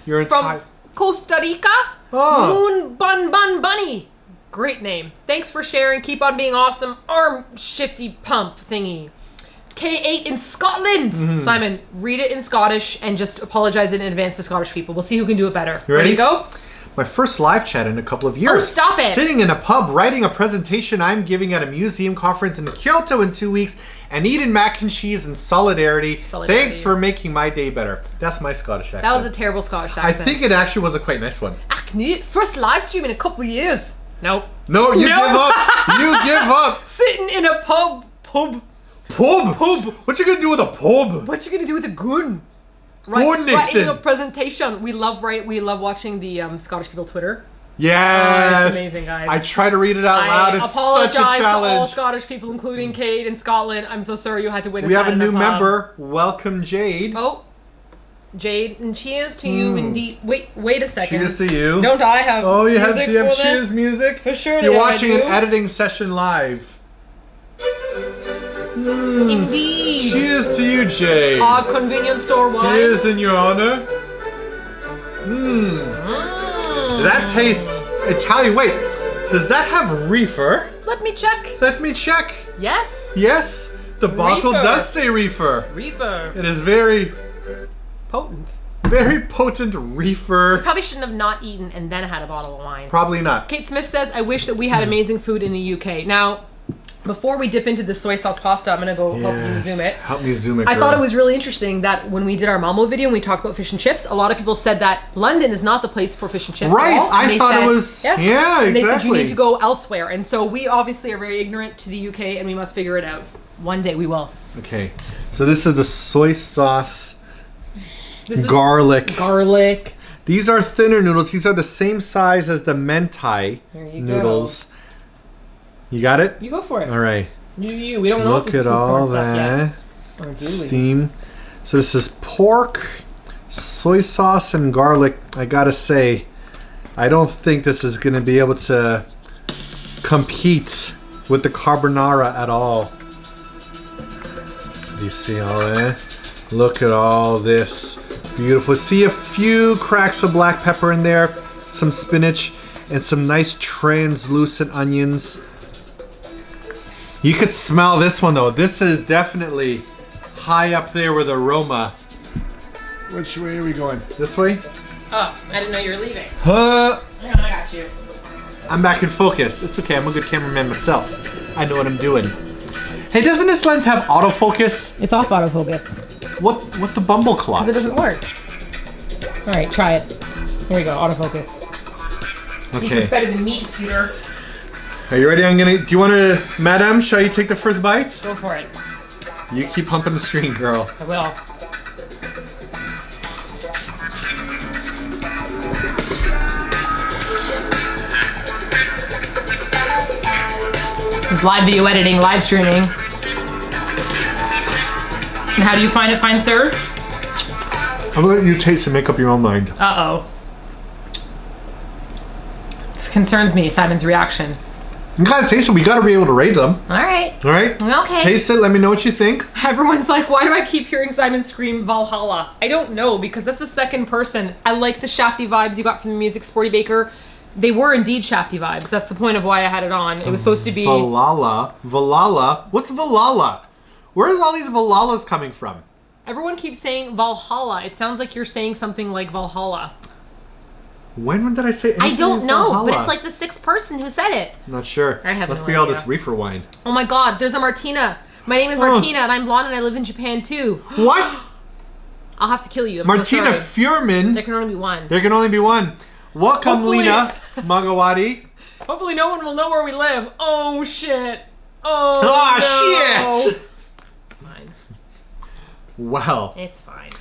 your entire... From Costa Rica, Oh. Moon Bun Bun Bunny. Great name. Thanks for sharing. Keep on being awesome. Arm shifty pump thingy. K8 in Scotland. Simon, read it in Scottish and just apologize in advance to Scottish people. We'll see who can do it better. You ready to go? My first live chat in a couple of years. Oh, stop it. Sitting in a pub, writing a presentation I'm giving at a museum conference in Kyoto in 2 weeks, and eating mac and cheese in solidarity. Thanks for making my day better. That's my Scottish accent. That was a terrible Scottish accent. I think it actually was a quite nice one. First live stream in a couple of years. Nope. No, you give up. You give up. Sitting in a pub. Pub? What you gonna do with a pub? What you gonna do with a gun? Writing a presentation. We love watching the Scottish people Twitter. Yes. It's amazing, guys. I try to read it out loud. It's apologize such a challenge. to all Scottish people, including Kate in Scotland. I'm so sorry you had to witness. We have a new member. Welcome, Jade. Oh, Jade, and cheers to you indeed. Wait a second. Cheers to you. Don't I have? Oh, you have. music Do you have for cheers this? music? For sure. You're watching an editing session live. Indeed. Cheers to you, Jade. Our convenience store wine. Cheers in your honor. That tastes Italian. Wait, does that have reefer? Let me check. Let me check. Yes. Yes, the bottle Reefer. does say reefer. Reefer. It is very, Potent. very potent reefer. Probably shouldn't have not eaten and then had a bottle of wine. Probably not. Kate Smith says, I wish that we had amazing food in the UK. Now, before we dip into the soy sauce pasta, I'm going to go help you zoom it. Help me zoom it, I girl. thought it was really interesting that when we did our Malmo video and we talked about fish and chips, a lot of people said that London is not the place for fish and chips Right, at all. I thought it was, yes. yeah, and exactly. they said you need to go elsewhere. And so we obviously are very ignorant to the UK and we must figure it out. One day we will. Okay, so this is the soy sauce, This is garlic. These are thinner noodles. These are the same size as the mentai noodles. Go. You got it? You go for it. All right. We don't know if Look this is at all food porn that. stuff yet. Or do we? Steam. So this is pork, soy sauce, and garlic. I gotta say, I don't think this is gonna be able to compete with the carbonara at all. Do you see all that? Look at all this. Beautiful. See a few cracks of black pepper in there, some spinach, and some nice translucent onions. You could smell this one though. This is definitely high up there with aroma. Which way are we going? This way? Oh, I didn't know you were leaving. Huh? Hang on, I got you. I'm back in focus. It's okay, I'm a good cameraman myself. I know what I'm doing. Hey, doesn't this lens have autofocus? It's off autofocus. What the bumble clots? Because it doesn't work. All right, try it. Here we go, autofocus. Okay. Better than me, computer. Are you ready? Do you want to, Madame, shall you take the first bite? Go for it. You keep pumping the screen, girl. I will. This is live video editing, live streaming. And how do you find it, fine sir? I'm gonna let you taste and make up your own mind. Uh-oh. This concerns me, Simon's reaction. You gotta taste them. We gotta be able to rate them. All right. All right? Okay. Taste it. Let me know what you think. Everyone's like, why do I keep hearing Simon scream Valhalla? I don't know, because that's the second person. I like the shafty vibes you got from the music, Sporty Baker. They were indeed shafty vibes. That's the point of why I had it on. It was supposed to be... Valhalla. What's Valhalla? Where's all these Valalas coming from? Everyone keeps saying Valhalla. It sounds like you're saying something like Valhalla. When did I say anything? I don't know, Valhalla? but it's like the sixth person who said it. I'm not sure. I have Must no be all idea. this reefer wine. Oh my god, there's a Martina. My name is Martina, and I'm blonde, and I live in Japan too. What? I'll have to kill you. I'm Martina so sorry. Furman. There can only be one. There can only be one. Welcome, Hopefully- Lena Magawati. Hopefully no one will know where we live. Oh shit. Oh no. Shit! It's fine. Well, It's fine.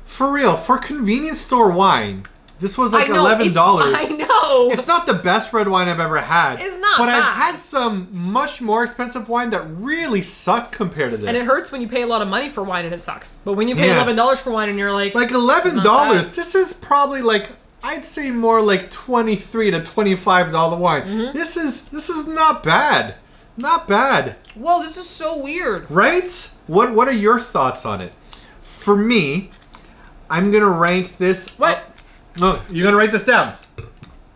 for real, for convenience store wine, this was like I know, $11. I know. It's not the best red wine I've ever had. It's not But I've bad. had some much more expensive wine that really suck compared to this. And it hurts when you pay a lot of money for wine and it sucks. But when you pay Yeah. $11 for wine and you're like Like Not $11. bad. This is probably like, I'd say more like $23 to $25 wine. Mm-hmm. This is not bad. Not bad. whoa, this is so weird. Right? What are your thoughts on it? For me, I'm gonna rank this. What? No, you're gonna write this down.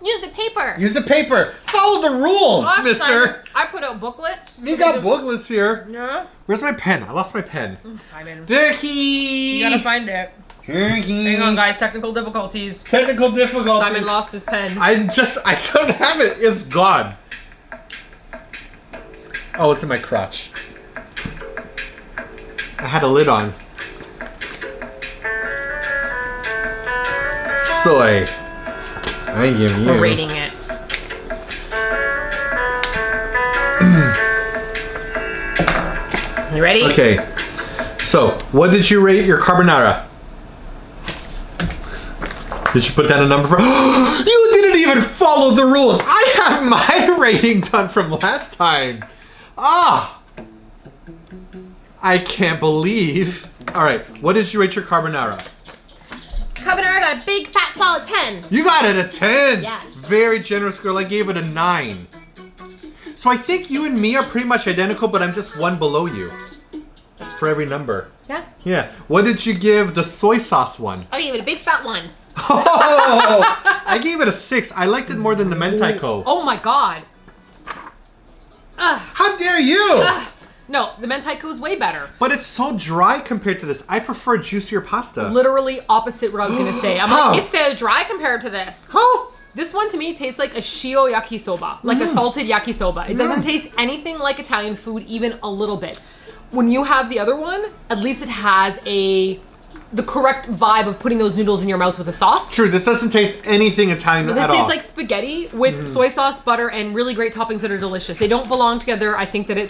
Use the paper. Use the paper. Follow the rules, mister. Simon, I put out booklets. You got booklets here. Yeah. Where's my pen? I lost my pen. Simon. Turkey. You gotta find it. Turkey. Hang on, guys. Technical difficulties. Technical difficulties. Simon lost his pen. I don't have it. It's gone. Oh, it's in my crotch. I had a lid on. Soy. I give you. We're rating it. You ready? Okay. So, what did you rate your carbonara? Did you put down a number for? You didn't even follow the rules. I have my rating done from last time. Ah! I can't believe. All right, what did you rate your carbonara? Carbonara got a big fat solid 10. You got it a 10. Yes. Very generous girl. I gave it a 9. So I think you and me are pretty much identical, but I'm just one below you for every number. Yeah. Yeah. What did you give the soy sauce one? I gave it a big fat 1. Oh, I gave it a 6. I liked it more than the meantiko. Oh my god. How dare you? No, the meantiko is way better. But it's so dry compared to this. I prefer juicier pasta. Literally opposite what I was gonna say. I'm How? like, it's so dry compared to this. How? This one to me tastes like a shio yakisoba, like a salted yakisoba. It doesn't taste anything like Italian food, even a little bit. When you have the other one, at least it has the correct vibe of putting those noodles in your mouth with a sauce. True, this doesn't taste anything Italian But at this all. tastes like spaghetti with soy sauce, butter, and really great toppings that are delicious. They don't belong together. I think that it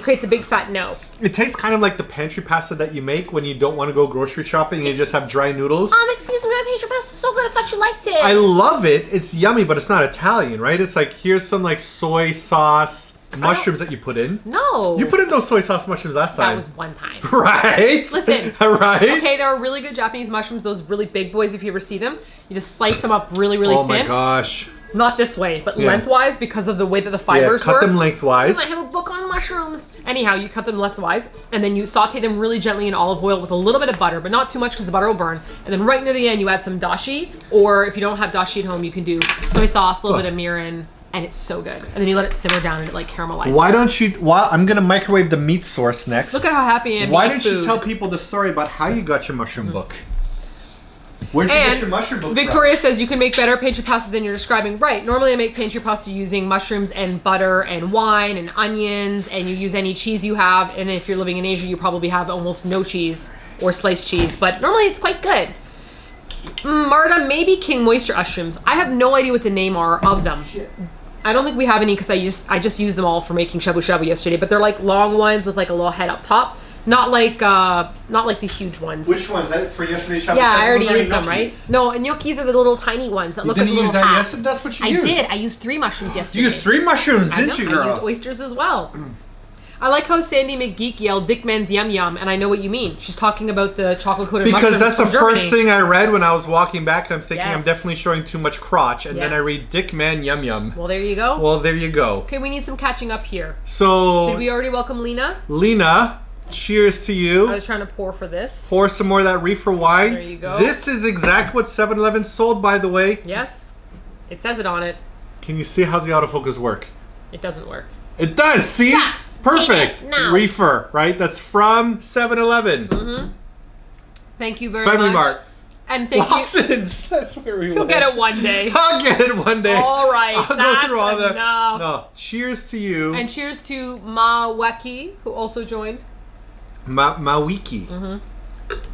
creates a big fat no. It tastes kind of like the pantry pasta that you make when you don't want to go grocery shopping and you just have dry noodles. Excuse me, my pastry pasta is so good. I thought you liked it. I love it. It's yummy, but it's not Italian, right? It's like, here's some like soy sauce mushrooms that you put in. No. You put in those soy sauce mushrooms last That time. was one time. Right? Listen. Right? Okay, there are really good Japanese mushrooms, those really big boys if you ever see them. You just slice them up really, really Oh thin. my gosh. Not this way, but Yeah. lengthwise because of the way that the Yeah, fibers cut work. them lengthwise. I have a book on mushrooms. Anyhow, you cut them lengthwise, and then you saute them really gently in olive oil with a little bit of butter, but not too much because the butter will burn. And then right near the end, you add some dashi, or if you don't have dashi at home, you can do soy sauce, a little bit of mirin, and it's so good. And then you let it simmer down and it like caramelizes. Why don't you, I'm going to microwave the meat source next. Look at how happy I am. Why to eat don't you food. tell people the story about how you got your mushroom book? Where'd you get your mushroom book Victoria says you can make better pantry pasta than you're describing. Right. Normally I make pantry pasta using mushrooms and butter and wine and onions, and you use any cheese you have. And if you're living in Asia, you probably have almost no cheese or sliced cheese, but normally it's quite good. Marta, maybe King Moisture mushrooms. I have no idea what the name are of them. I don't think we have any because I just used them all for making shabu shabu yesterday, but they're like long ones with like a little head up top. Not like the huge ones. Which ones? That for yesterday's shabu Yeah, shabu? I already Those are used them, right? No, and gnocchis are the little tiny ones that look like didn't little use that hats. yesterday? That's what you I used. did. I used 3 mushrooms yesterday. You used 3 mushrooms, I didn't know. you, girl? I used oysters as well. I like how Sandy McGeek yelled Dickman's Yum Yum, and I know what you mean. She's talking about the chocolate-coated mushrooms Because that's the from Germany. first thing I read when I was walking back, and I'm thinking I'm Yes. definitely showing too much crotch, and then I Yes. read Dick Man Yum Yum. Well, there you go. Well, there you go. Okay, we need some catching up here. So, Did we already welcome Lena? Lena, cheers to you. I was trying to pour for this. Pour some more of that reefer wine. There you go. This is exactly what 7-Eleven sold, by the way. Yes. It says it on it. Can you see how's the autofocus work? It doesn't work. It does, see? Sucks. Perfect. Hate it. No. Reefer, right? That's from 7-Eleven. Thank you very Family much. Mart. And thank you. Lawson's. That's where we You'll went. get it one day. I'll get it one day. All right, I'll that's go through all the. enough. No. Cheers to you. And cheers to Ma Weki, who also joined. Mawiki.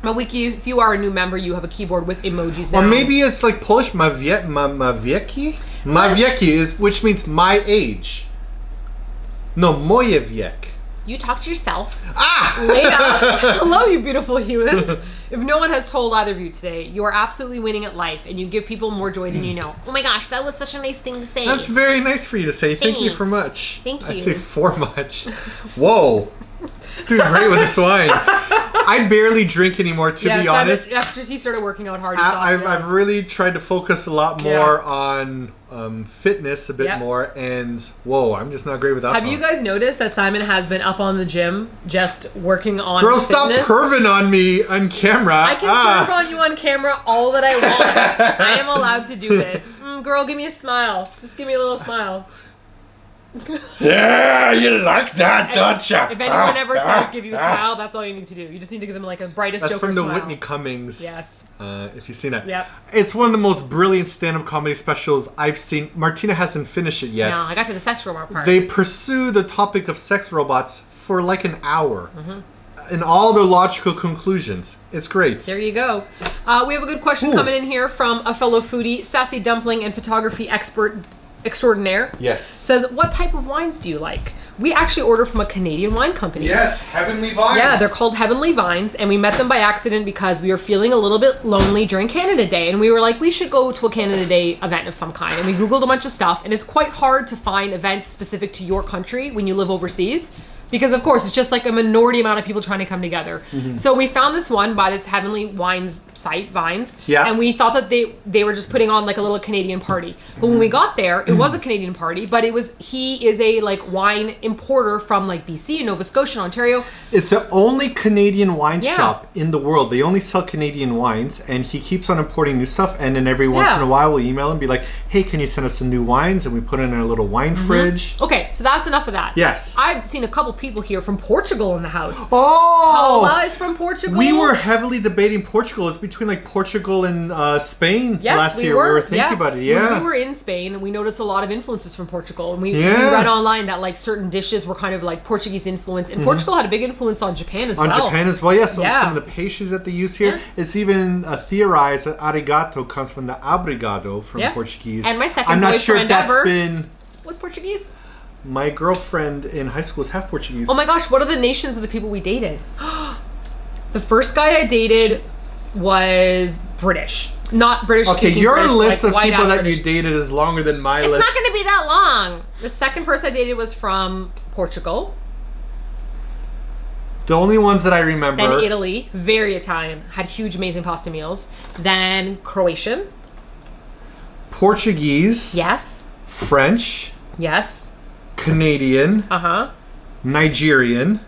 Ma Wiki, if you are a new member, you have a keyboard with emojis now. Or maybe it's like Polish Mawieki? Mawieki is, which means my age. No, moje wiek. You talk to yourself. Ah! Lena, hello, you beautiful humans. If no one has told either of you today, you are absolutely winning at life, and you give people more joy than you know. Oh my gosh, that was such a nice thing to say. That's very nice for you to say. Thank you for Thanks. much. Thank you. I'd say for much. Whoa. Doing great with this wine. I barely drink anymore, to be honest. After he started working out hard, he stopped it. I've really tried to focus a lot more on fitness, a bit Yep. more, and whoa, I'm just not great with alcohol. Have you guys noticed that Simon has been up on the gym just working on Girl, fitness? stop perving on me on camera. I can perv on you on camera all that I want. I am allowed to do this. Go girl, give me a smile. Just give me a little smile. Yeah, you like that, don't you? If anyone ever says give you a smile, that's all you need to do. You just need to give them like a brightest That's Joker from the smile. Whitney Cummings. Yes. If you've seen it. Yep. It's one of the most brilliant stand-up comedy specials I've seen. Martina hasn't finished it yet. No, I got to the sex robot part. They pursue the topic of sex robots for like an hour. And all the logical conclusions. It's great. There you go. We have a good question coming in here from a fellow foodie, sassy dumpling and photography expert extraordinaire. Yes. Says, what type of wines do you like? We actually order from a Canadian wine company. Yes, Heavenly Vines. Yeah, they're called Heavenly Vines, and we met them by accident because we were feeling a little bit lonely during Canada Day, and we were like, we should go to a Canada Day event of some kind. And we Googled a bunch of stuff, and it's quite hard to find events specific to your country when you live overseas. Because of course, it's just like a minority amount of people trying to come together. So we found this one by this Heavenly Wines site, Vines. Yeah. And we thought that they were just putting on like a little Canadian party. But when we got there, it was a Canadian party, but he is a like wine importer from like BC and Nova Scotia and Ontario. It's the only Canadian wine shop in the world. They only sell Canadian wines, and he keeps on importing new stuff. And then every once in a while, we'll email him and be like, hey, can you send us some new wines? And we put it in our little wine fridge. Okay, so that's enough of that. Yes. I've seen a couple people here from Portugal in the house. Oh! Paula is from Portugal. We were heavily debating Portugal. It's between like Portugal and Spain last year. We were thinking about it. Yeah. When we were in Spain, we noticed a lot of influences from Portugal. And we read online that like certain dishes were kind of like Portuguese influence. And Portugal had a big influence on Japan as well. On Japan as well, yes. Yeah. Some of the pastries that they use here. It's even theorized that arigato comes from the obrigado from Portuguese. And my second I'm not sure if that's ever been... was Portuguese. My girlfriend in high school is half Portuguese. Oh my gosh, what are the nations of the people we dated? The first guy I dated was British. Not British. Okay, your British, list like of people that British. you dated is longer than my list. It's not going to be that long. The second person I dated was from Portugal. The only ones that I remember. Then Italy, very Italian, had huge, amazing pasta meals. Then Croatian. Portuguese. Yes. French. Yes. Canadian. Nigerian.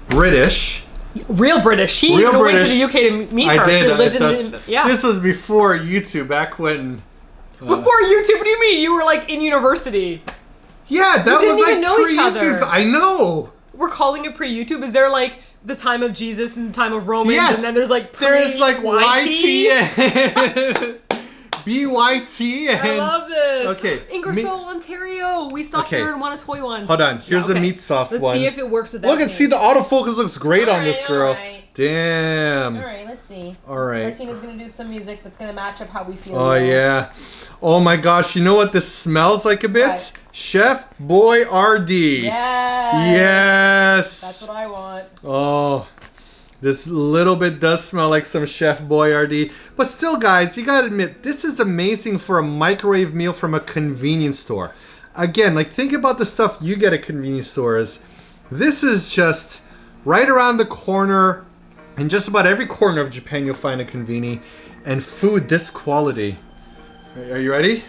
British. Real British. He even went to the UK to meet her. I did. He lived This was before YouTube, back when... Before YouTube? What do you mean? You were like in university. Yeah, that was like pre-YouTube. I know. We're calling it pre-YouTube. Is there like the time of Jesus and the time of Romans, and then there's like there's like YT and BYT and... I love this. Okay. Ingersoll, Ontario. We stopped there and won a toy once. Hold on. Here's the meat sauce one. Let's see if it works with that. Look and see the autofocus looks great on this girl. Damn. All right, let's see. All right. Martina's going to do some music that's going to match up how we feel. Oh, yeah. Oh, my gosh. You know what this smells like a bit? What? Chef Boy RD. Yes. That's what I want. Oh, this little bit does smell like some Chef Boy RD. But still, guys, you got to admit, this is amazing for a microwave meal from a convenience store. Again, like, think about the stuff you get at convenience stores. This is just right around the corner. In just about every corner of Japan, you'll find a conveni. And food this quality. Are you ready?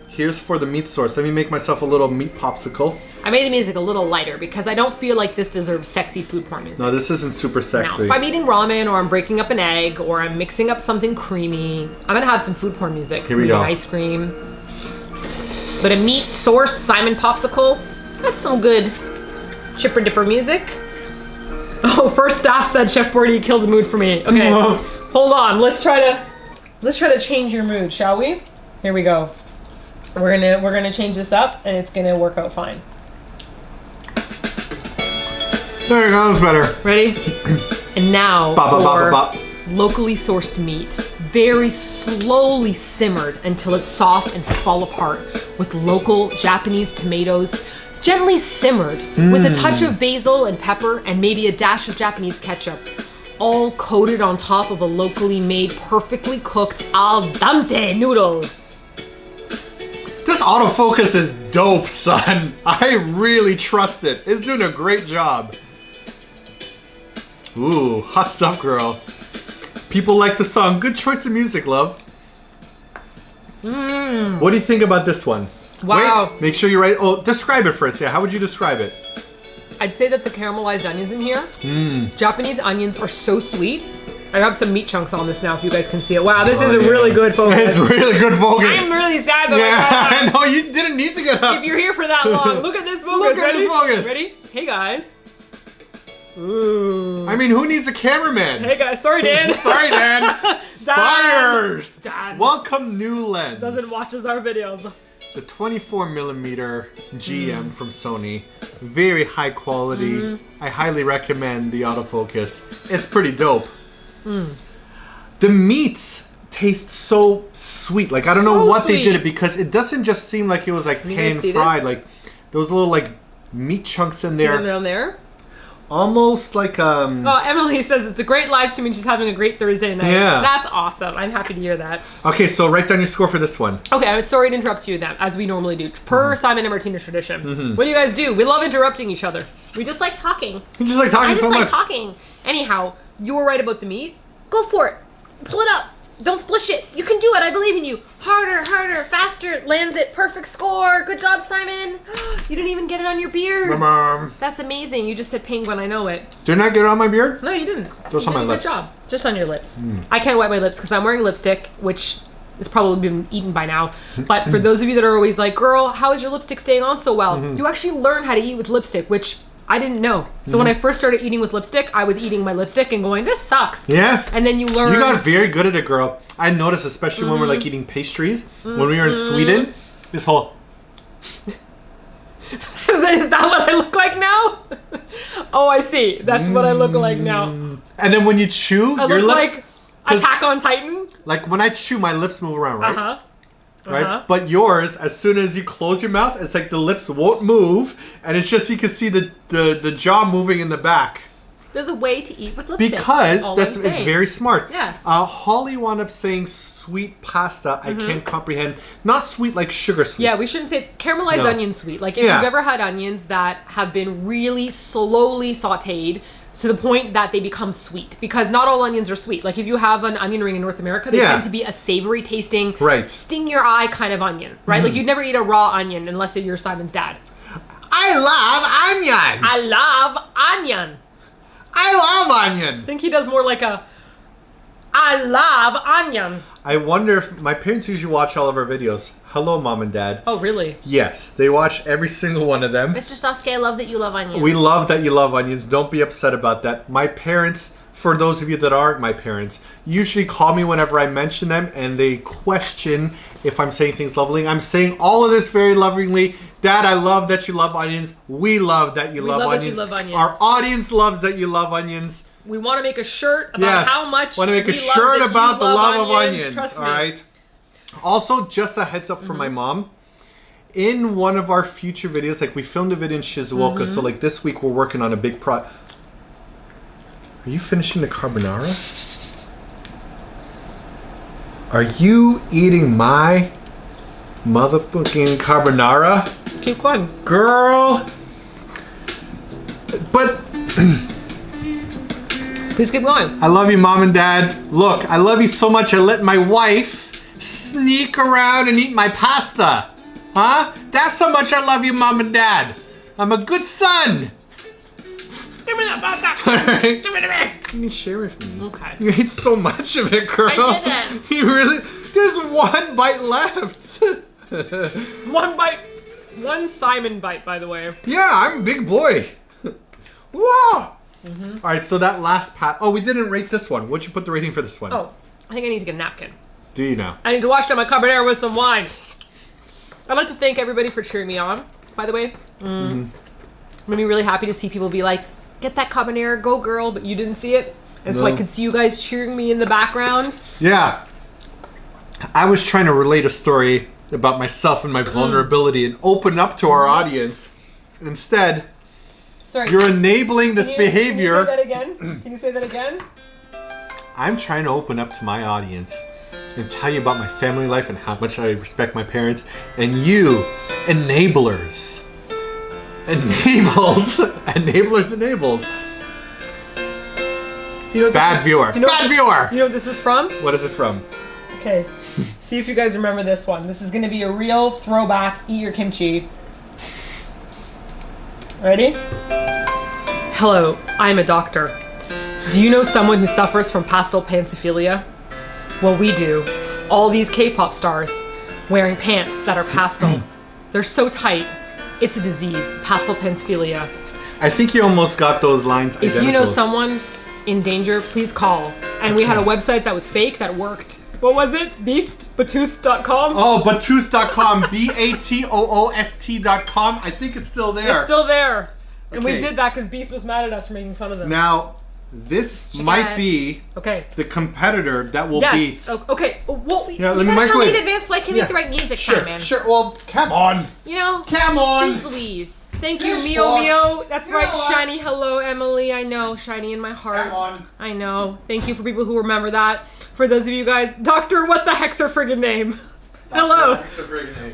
Here's for the meat source. Let me make myself a little meat popsicle. I made the music a little lighter because I don't feel like this deserves sexy food porn music. No, this isn't super sexy. No. If I'm eating ramen or I'm breaking up an egg or I'm mixing up something creamy, I'm gonna have some food porn music. Here we go. Ice cream. But a meat source Simon popsicle, that's some good chipper dipper music. Oh, first staff said Chef Bordy killed the mood for me. Okay, hold on. Let's try to change your mood, shall we? Here we go. We're gonna change this up, and it's gonna work out fine. There you go. That's better. Ready? And now for locally sourced meat, very slowly simmered until it's soft and fall apart, with local Japanese tomatoes. Gently simmered with a touch of basil and pepper and maybe a dash of Japanese ketchup, all coated on top of a locally made, perfectly cooked al dente noodle. This autofocus is dope, son. I really trust it. It's doing a great job. Ooh, hot stuff, girl. People like the song. Good choice of music, love. What do you think about this one? Wow. Wait, make sure you're right. Oh, describe it first. Yeah, how would you describe it? I'd say that the caramelized onions in here, Japanese onions are so sweet, I have some meat chunks on this now, if you guys can see it. Wow, this is a really good focus. It's really good focus. I'm really sad though. Yeah, I know, you didn't need to get up. If you're here for that long, look at this focus. Look at this focus. Ready? Hey guys. Ooh. I mean, who needs a cameraman? Hey guys, sorry Dan. Sorry Dan. Fired. Dan. Welcome new lens. Doesn't watches our videos. The 24mm GM from Sony. Very high quality. I highly recommend the autofocus. It's pretty dope. The meats taste so sweet. Like, I don't know what they did it, because it doesn't just seem like it was like pan fried. Like those little like meat chunks in there. See them down there? Almost like Oh, Emily says it's a great live stream and she's having a great Thursday night. Yeah. That's awesome. I'm happy to hear that. Okay, so write down your score for this one. Okay, I'm sorry to interrupt you then, as we normally do. Per Simon and Martina's tradition. What do you guys do? We love interrupting each other. We just like talking. You just like talking so much. I just like talking. Anyhow, you were right about the meat. Go for it. Pull it up. Don't splish it. You can do it. I believe in you. Harder, harder, faster. Lands it. Perfect score. Good job, Simon. You didn't even get it on your beard. That's amazing. You just said penguin. I know it. Didn't I get it on my beard? No, you didn't. Just on my lips. Good job. Just on your lips. I can't wipe my lips because I'm wearing lipstick, which has probably been eaten by now. But for those of you that are always like, girl, how is your lipstick staying on so well? You actually learn how to eat with lipstick, which I didn't know. So when I first started eating with lipstick, I was eating my lipstick and going, this sucks. Yeah. And then you learn. You got very good at it, girl. I noticed, especially when we're like eating pastries, when we were in Sweden, this whole... Is that what I look like now? Oh, I see. That's what I look like now. And then when you chew, I your look lips... like Attack on Titan. Like when I chew, my lips move around, right? Uh-huh. Right? But yours, as soon as you close your mouth, it's like the lips won't move, and it's just you can see the jaw moving in the back. There's a way to eat with lipstick. Because it's very smart. Yes. Holly wound up saying sweet pasta. I can't comprehend. Not sweet like sugar sweet. Yeah, we shouldn't say caramelized onion sweet. Like if you've ever had onions that have been really slowly sauteed to the point that they become sweet, because not all onions are sweet. Like if you have an onion ring in North America, they tend to be a savory tasting, sting your eye kind of onion, right? Like you'd never eat a raw onion unless you're Simon's dad. I love onion. I love onion. I love onion. I think he does more like a I love onion. I wonder if my parents usually watch all of our videos. Hello, Mom and Dad. Oh, really? Yes, they watch every single one of them. Mr. Sasuke, I love that you love onions. We love that you love onions. Don't be upset about that. My parents, for those of you that aren't my parents, usually call me whenever I mention them, and they question if I'm saying things lovingly. I'm saying all of this very lovingly. Dad, I love that you love onions. We love that you love onions. That you love onions. Our audience loves that you love onions. We want to make a shirt about how much want to make a shirt about the love of onions. All right. Also, just a heads up for my mom. In one of our future videos, like we filmed a video in Shizuoka, so like this week we're working on a big Are you finishing the carbonara? Are you eating my motherfucking carbonara? Keep going. Girl. But... Please keep going. I love you, Mom and Dad. Look, I love you so much I let my wife sneak around and eat my pasta. Huh? That's how much I love you, Mom and Dad. I'm a good son. Give me that pasta. Alright. Give it to me. Can you share with me? Okay. You ate so much of it, girl. I didn't. You really... There's one bite left. One bite. One Simon bite, by the way. Yeah, I'm a big boy. Whoa. Alright, so that last Oh, we didn't rate this one. What'd you put the rating for this one? Oh, I think I need to get a napkin. Do you now? I need to wash down my carbonara with some wine. I'd like to thank everybody for cheering me on, by the way. Made me really happy to see people be like, get that carbonara, go girl, but you didn't see it. And so I could see you guys cheering me in the background. Yeah. I was trying to relate a story about myself and my vulnerability and open up to our audience. Instead, you're enabling this behavior. Can you say that again? Can you say that again? I'm trying to open up to my audience and tell you about my family life and how much I respect my parents. And you, enablers. Enabled. Enablers enabled. Do you know Bad viewer. Bad viewer! You know what this is from? What is it from? Okay. See if you guys remember this one. This is going to be a real throwback Eat Your Kimchi. Ready? Hello, I'm a doctor. Do you know someone who suffers from pastel pantsophilia? Well, we do. All these K-pop stars wearing pants that are pastel. They're so tight. It's a disease, pastel pantsophilia. I think you almost got those lines identical. If you know someone in danger, please call. And we had a website that was fake that worked. What was it? Batoost.com? Oh, Batoost.com. BATOOST.com. I think it's still there. It's still there. And we Okay. did that because Beast was mad at us for making fun of them. Now, this might be the competitor that will beat. Okay. Well, Yeah, you let me gotta tell me in microwave. advance so I can Yeah. make the right music, Sure, Simon. sure. Well, come on. You know? Come on. Jeez Louise. Thank you, Yes, Mio Lord. Mio. That's You right, know what? Shiny. Hello, Emily. I know, Shiny in my heart. Come on. I know. Thank you for people who remember that. For those of you guys, Doctor, what the heck's her friggin' name? Hello.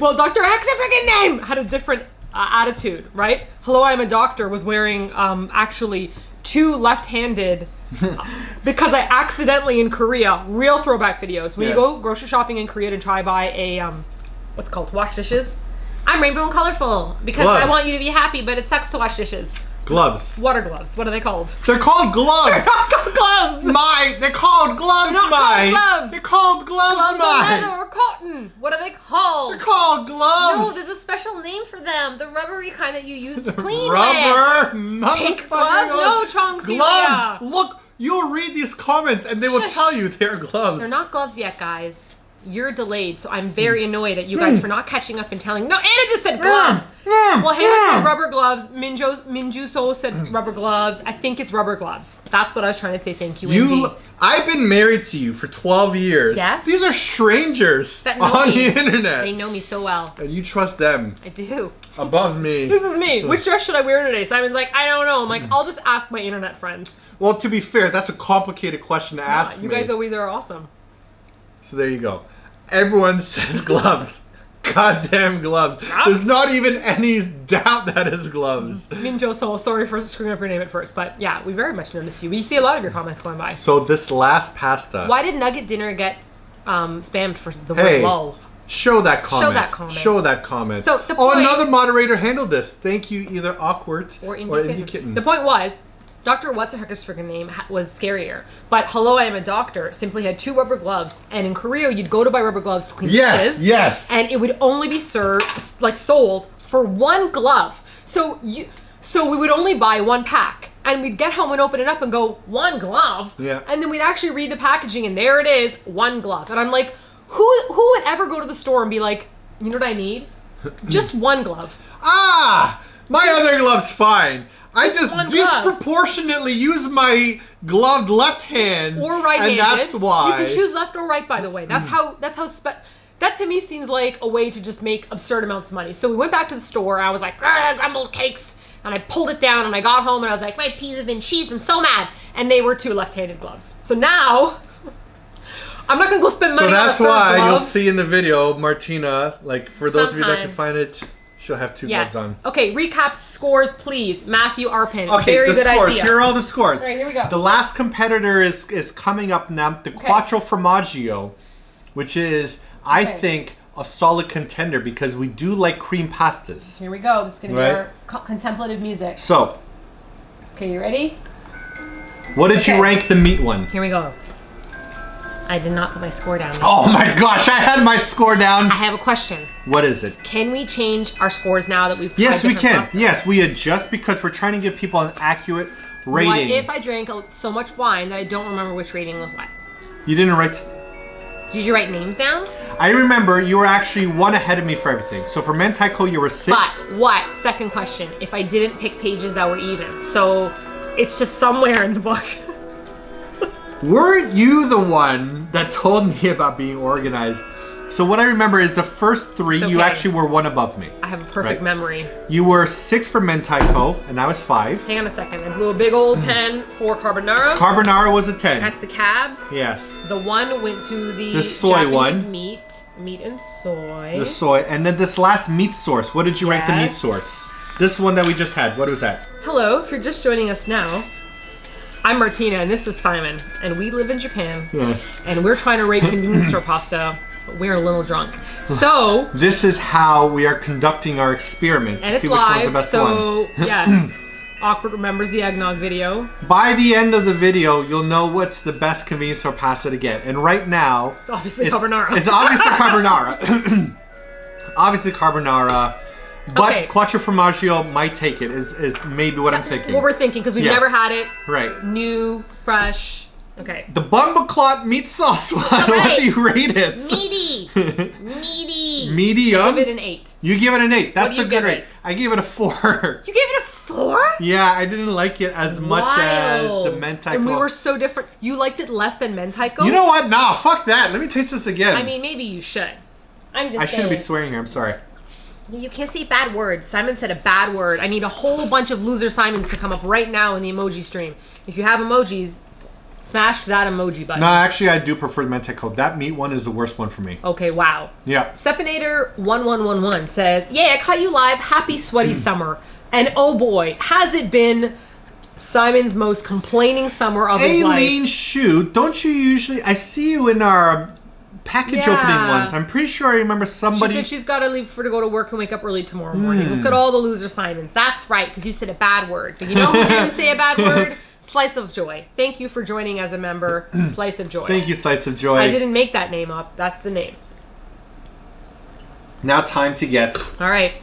Well, Dr. Heck's her friggin' name had a different attitude, right? Hello, I'm a doctor was wearing actually two left-handed because I accidentally in Korea, real throwback videos. When you go grocery shopping in Korea to try buy a what's it called, to wash dishes. I'm rainbow and colorful because I want you to be happy, but it sucks to wash dishes. Gloves. Water gloves. What are they called? They're called gloves. They're not called gloves. They're called gloves, They're not called gloves. They're called gloves, Gloves are leather or cotton. What are they called? They're called gloves. No, there's a special name for them. The rubbery kind that you use to clean Rubber. with. Pink gloves? No, Chong Gloves. Look, you'll read these comments and they will tell you they're gloves. They're not gloves yet, guys. You're delayed, so I'm very annoyed at you guys for not catching up and telling. No, Anna just said gloves. Well, Hannah said rubber gloves. Minjuso said rubber gloves. I think it's rubber gloves. That's what I was trying to say. Thank you, Indy. I've been married to you for 12 years. Yes. These are strangers That know on me. the internet. They know me so well. And you trust them I do. above me. This is me. Which dress should I wear today? Simon's like, I don't know. I'm like, I'll just ask my internet friends. Well, to be fair, that's a complicated question to ask You me. guys always are awesome. So there you go. Everyone says gloves. Goddamn gloves. There's not even any doubt that it's gloves. Minjo Soul, sorry for screwing up your name at first, but yeah, we very much noticed you. We see a lot of your comments going by. So this last pasta. Why did Nugget Dinner get spammed for the word lol? Show that comment. Show that comment. Show that comment. So the point, another moderator handled this. Thank you, either Awkward or Indie Kitten. The point was, Dr. What's Her Hecker's freaking name was scarier. But Hello, I Am a Doctor simply had two rubber gloves. And in Korea, you'd go to buy rubber gloves to clean dishes. Yes. And it would only be sold for one glove. So we would only buy one pack. And we'd get home and open it up and go, one glove? Yeah. And then we'd actually read the packaging and there it is, one glove. And I'm like, who would ever go to the store and be like, you know what I need? Just one glove. My other glove's fine. I just disproportionately use my gloved left hand. Or right-handed. And that's why. You can choose left or right, by the way. That to me seems like a way to just make absurd amounts of money. So we went back to the store and I was like, grumbled cakes. And I pulled it down and I got home and I was like, my peas have been cheesed, I'm so mad. And they were two left-handed gloves. So now, I'm not gonna go spend money on a third glove. So that's why you'll see in the video, Martina, like for those of you that can find it, she'll have two gloves on. Okay, recap scores, please. Matthew Arpin. Okay, Very the good scores. idea. Here are all the scores. All right, here we go. The last competitor is coming up now. The quattro formaggio, which is, I think, a solid contender because we do like cream pastas. Here we go. This is going to be our contemplative music. So. Okay, you ready? What did you rank the meat one? Here we go. I did not put my score down. Oh my gosh, I had my score down. I have a question. What is it? Can we change our scores now that we've tried Yes, we can. pastas? Yes, we adjust because we're trying to give people an accurate rating. What if I drank so much wine that I don't remember which rating was what? You didn't write... Did you write names down? I remember you were actually one ahead of me for everything. So for meantiko, you were 6. But what? Second question. If I didn't pick pages that were even. So it's just somewhere in the book. Weren't you the one that told me about being organized? So what I remember is the first 3, you actually were 1 above me. I have a perfect memory. You were 6 for meantiko, and I was 5. Hang on a second. I blew a big old 10 for carbonara. Carbonara was a 10. That's the cabs. Yes. The 1 went to the soy Japanese one. Meat and soy. The soy. And then this last meat source. What did you rank the meat source? This one that we just had. What was that? Hello, if you're just joining us now, I'm Martina and this is Simon. And we live in Japan. Yes. And we're trying to rate convenience store pasta. But we're a little drunk. So this is how we are conducting our experiment to see which one's the best one. So yes. Awkward remembers the eggnog video. By the end of the video, you'll know what's the best convenience store pasta to get. And right now, It's obviously carbonara. It's obviously carbonara. Obviously carbonara. But Okay. quattro formaggio might take it, is maybe what I'm thinking. What we're thinking, because we've Yes. never had it. Right. New, fresh. Okay. The bumbleclot meat sauce one. What right. do you rate it? Meaty. Meaty. Medium. Give it an 8. You give it an 8. That's do you a good give rate. it? I gave it a 4. You gave it a 4? Yeah, I didn't like it as much as the meantiko. And we were so different. You liked it less than meantiko? You know what? Nah, fuck that. Let me taste this again. I mean, maybe you should. I'm just I shouldn't be saying. swearing here. I'm sorry. You can't say bad words. Simon said a bad word. I need a whole bunch of loser Simons to come up right now in the emoji stream. If you have emojis, smash that emoji button. No, actually, I do prefer the meantiko. That meat one is the worst one for me. Okay, wow. Yeah. Sepinator1111 says, "Yay, I caught you live. Happy sweaty summer. And oh boy, has it been Simon's most complaining summer of his life." Aileen Shoot, don't you usually... I see you in our package opening ones. I'm pretty sure I remember somebody... She said she's got to leave to go to work and wake up early tomorrow morning. Look at all the loser Simons. That's right, because you said a bad word. But you know who didn't say a bad word? Slice of Joy. Thank you for joining as a member. Slice of Joy. Thank you, Slice of Joy. I didn't make that name up. That's the name. Now time to get... All right.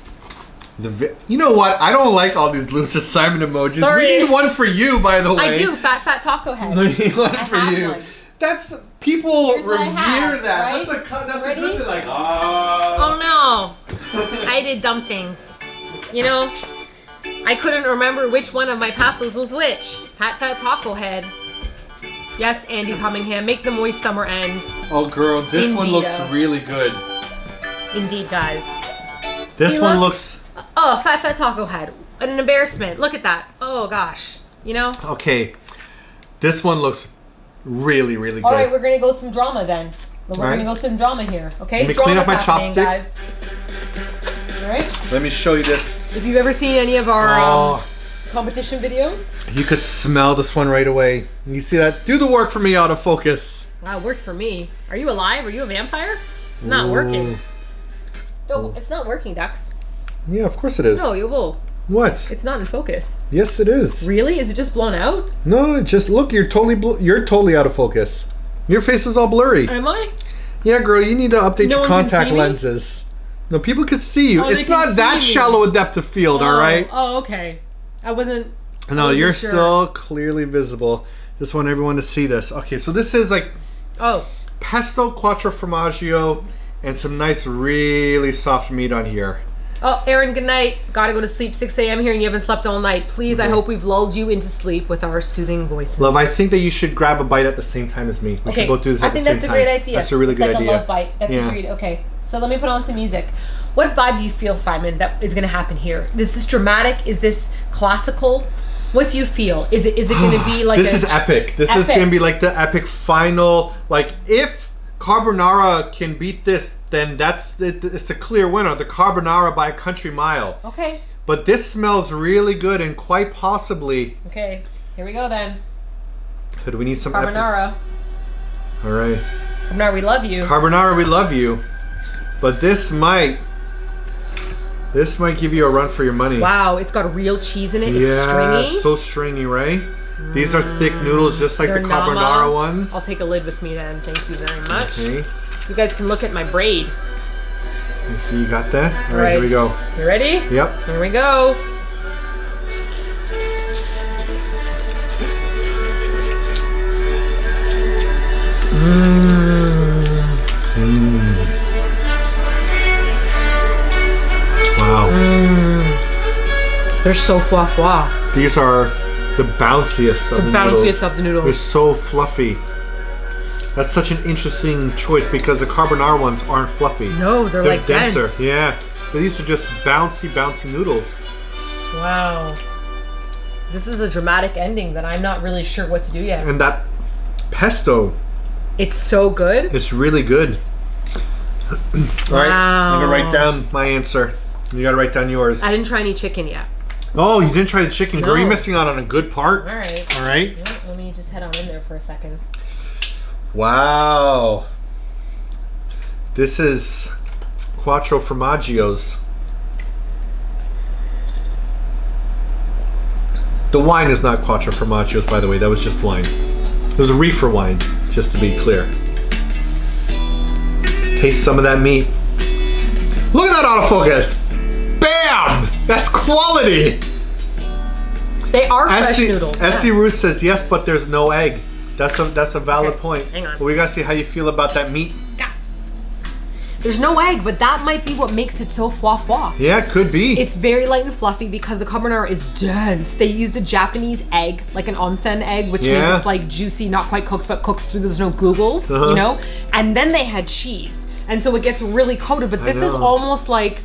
You know what? I don't like all these loser Simon emojis. Sorry. We need one for you, by the way. I do. Fat taco head. We need one I for have you. one. That's... People Here's what I revere have, that. right? That's Ready? a good thing. Like, Oh no. I did dumb things. You know, I couldn't remember which one of my pastos was which. Fat taco head. Yes, Andy Cummingham. Make the moist summer end. Oh, girl, this one looks Indeed. really good. Indeed, guys. This See, one look. looks... Oh, fat taco head. An embarrassment. Look at that. Oh gosh. You know? Okay. This one looks really, really good. All right, we're gonna go some drama then. We're Right. gonna go some drama here. Okay. Let me clean up my Drama's happening, chopsticks. Guys. All right. Let me show you this. If you've ever seen any of our Oh, competition videos, you could smell this one right away. You see that? Do the work for me, out of focus. wow, it worked for me. Are you alive? Are you a vampire? It's not working. No, it's not working, Dux. Yeah, of course it is. No, you will. What? It's not in focus. Yes, it is. Really? Is it just blown out? No, it just look. You're totally out of focus. Your face is all blurry. Am I? Yeah, girl, you need to update No your one can contact see me? lenses. No, people can see you. Oh, they It's can not that see me. shallow a depth of field, all right? Oh, okay. I wasn't. No, wasn't you're sure. still clearly visible. Just want everyone to see this. Okay, so this is like Oh, pesto, quattro formaggio, and some nice, really soft meat on here. oh, Aaron. Good night. Gotta go to sleep. 6 a.m. here, and you haven't slept all night. Please, I hope we've lulled you into sleep with our soothing voices. Love, I think that you should grab a bite at the same time as me. We should both do this I at the think same that's a time. great idea. That's a really It's good like idea. a love bite. That's Yeah. agreed. Okay. So let me put on some music. What vibe do you feel, Simon, that is going to happen here? Is this dramatic? Is this classical? What do you feel? Is it going to be like This is epic. This is Epic. going to be like the epic final. Like, if carbonara can beat this, then it's a clear winner. The carbonara by a country mile. Okay. But this smells really good, and quite possibly... Okay. Here we go then. Do we need some epic? Carbonara. All right. Carbonara, we love you. Carbonara, we love you. But this might give you a run for your money. Wow, it's got real cheese in it. It's Yeah, stringy. so stringy, right? These are thick noodles, just like They're the carbonara nama. ones. I'll take a lid with me then. Thank you very much. Okay. You guys can look at my braid. You see, you got that? All right, here we go. You ready? Yep. Here we go. Wow. They're so foie foie. These are the bounciest of the noodles. Bounciest of the noodles. They're so fluffy. That's such an interesting choice because the carbonara ones aren't fluffy. No, they're like denser. dense. Yeah. But these are just bouncy noodles. Wow. This is a dramatic ending that I'm not really sure what to do yet. And that pesto It's so good. is really good. All right, I'm gonna write down my answer. You gotta write down yours. I didn't try any chicken yet. Oh, you didn't try the chicken. Girl, No. you're missing out on a good part. All right. All right. Yeah, let me just head on in there for a second. Wow. This is quattro formaggios. The wine is not quattro formaggios, by the way. That was just wine. It was a reefer wine, just to be clear. Taste some of that meat. Look at that autofocus. Bam! That's quality. They are fresh noodles. Essie Ruth says yes, but there's no egg. That's a valid point. Hang on. But we gotta see how you feel about that meat. There's no egg, but that might be what makes it so foie. Yeah, it could be. It's very light and fluffy because the carbonara is dense. They used a Japanese egg, like an onsen egg, which means it's like juicy, not quite cooked, but cooked through there's no googles, you know? And then they had cheese. And so it gets really coated, but this is almost like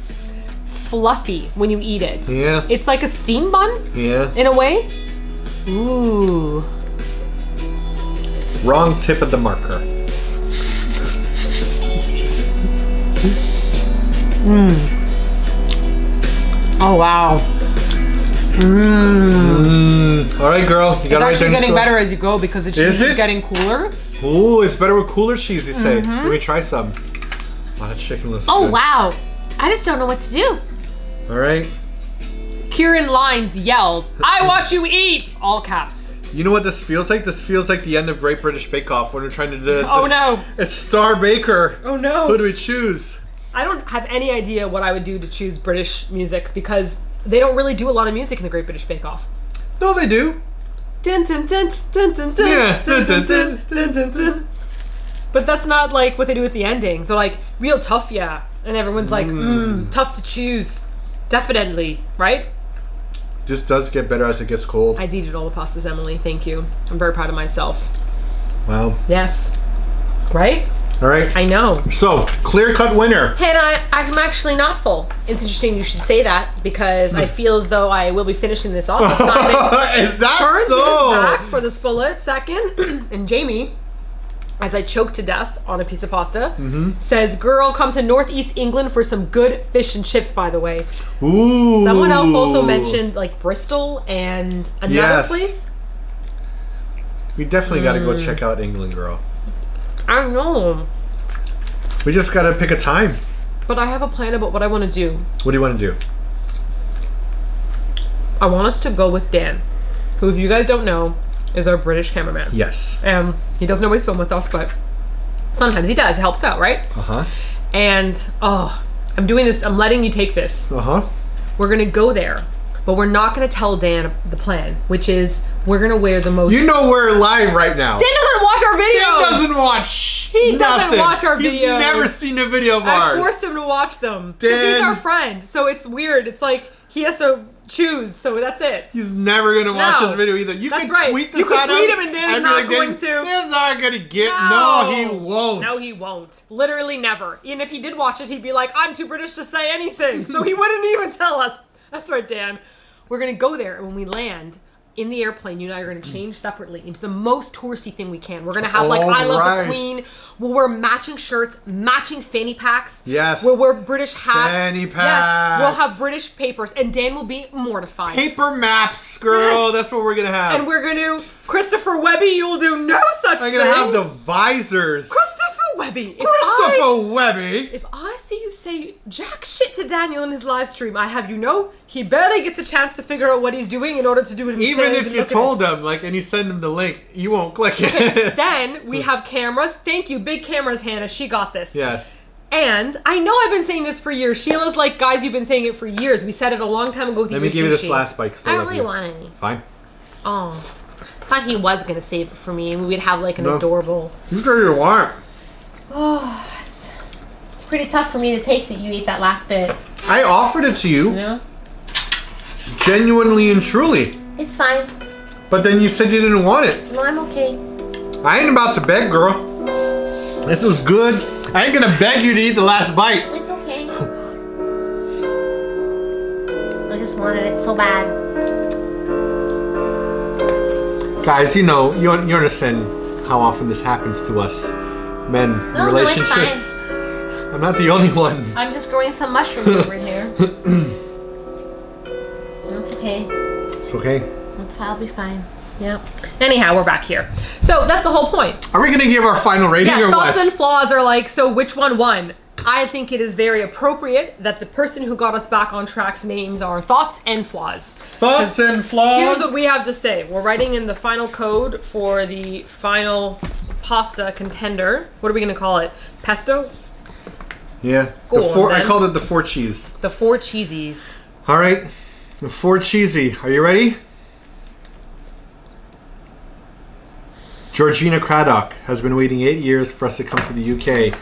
fluffy when you eat it. Yeah. It's like a steam bun. Yeah. In a way. Ooh. Wrong tip of the marker. Oh wow. All right, girl. You got it's actually getting better as you go because the cheese is getting cooler. Ooh, it's better with cooler cheese, you say. Let me try some. Oh, that chicken looks good. Wow. I just don't know what to do. All right. Kieran Lines yelled, "I watch you eat!" All caps. You know what this feels like? This feels like the end of Great British Bake Off when we're trying to do Oh no. It's Star Baker. Oh no. Who do we choose? I don't have any idea what I would do to choose British music because they don't really do a lot of music in the Great British Bake Off. No, they do. Dun, dun, dun, dun, dun, dun, Yeah. dun, dun, dun, dun, dun, dun. But that's not like what they do at the ending. They're like, real tough, yeah. And everyone's like, tough to choose. Definitely, right? Just does get better as it gets cold. I did all the pastas, Emily. Thank you. I'm very proud of myself. Wow. Yes. Right? All right. I know. So, clear-cut winner. Hey, and I'm actually not full. It's interesting you should say that because I feel as though I will be finishing this off. Is that turns so? his back for the split second, and Jamie, as I choke to death on a piece of pasta, says, "Girl, come to Northeast England for some good fish and chips." By the way, Ooh. someone else also mentioned like Bristol and another place. We definitely got to go check out England, girl. I don't know. We just got to pick a time. But I have a plan about what I want to do. What do you want to do? I want us to go with Dan, who, if you guys don't know, is our British cameraman. Yes. He doesn't always film with us, but sometimes he does. He helps out, right? And, I'm doing this. I'm letting you take this. We're going to go there, but we're not going to tell Dan the plan, which is we're going to wear the most... You know we're live right now. Dan doesn't watch our videos. Dan doesn't watch He doesn't watch our videos. He's never seen a video of ours. I forced him to watch them. Dan... He's our friend, so it's weird. It's like he has to choose, so that's it. He's never going to watch this video either. You can tweet this at him. You can tweet him and Dan's not going to. Dan's not going to get... No, he won't. No, he won't. Literally never. Even if he did watch it, he'd be like, I'm too British to say anything. So he wouldn't even tell us. That's right, Dan. We're going to go there, and when we land... in the airplane, you and I are going to change separately into the most touristy thing we can. We're going to have like I Love the Queen. We'll wear matching shirts, matching fanny packs. Yes. We'll wear British hats. Fanny packs. Yes. We'll have British papers, and Dan will be mortified. Paper maps, girl. Yes. That's what we're going to have. And we're going to, Christopher Webby, you will do no such thing. I'm going to have the visors. Christopher Webby. If I see you say jack shit to Daniel in his live stream, I have you know, he barely gets a chance to figure out what he's doing in order to do it himself. Even if you told him, like, and you send him the link, you won't click it. Okay, then we have cameras. Thank you. Big cameras, Hannah. She got this. Yes. And I know I've been saying this for years. Sheila's like, guys, you've been saying it for years. We said it a long time ago with Let me give you this last bite. I don't really want any. Fine. Oh. I thought he was going to save it for me and we'd have like an adorable... You sure you want? Oh, it's pretty tough for me to take that you ate that last bit. I offered it to you. No? Genuinely and truly. It's fine. But then you said you didn't want it. No, I'm okay. I ain't about to beg, girl. This was good. I ain't gonna beg you to eat the last bite. It's okay. I just wanted it so bad. Guys, you know, you understand how often this happens to us men in relationships. No, it's fine. I'm not the only one. I'm just growing some mushrooms over here. That's okay. It's okay. I'll be fine. Yep. Anyhow, we're back here. So that's the whole point. Are we gonna give our final rating or what? Thoughts and flaws are like, so which one won? I think it is very appropriate that the person who got us back on track's names are Thoughts and Flaws. Thoughts and flaws. Here's what we have to say. We're writing in the final code for the final pasta contender. What are we going to call it? Pesto? Yeah. Go on, I then. called it the 4 cheese. The 4 cheesies. All right. The 4 cheesy. Are you ready? Georgina Craddock has been waiting 8 years for us to come to the UK.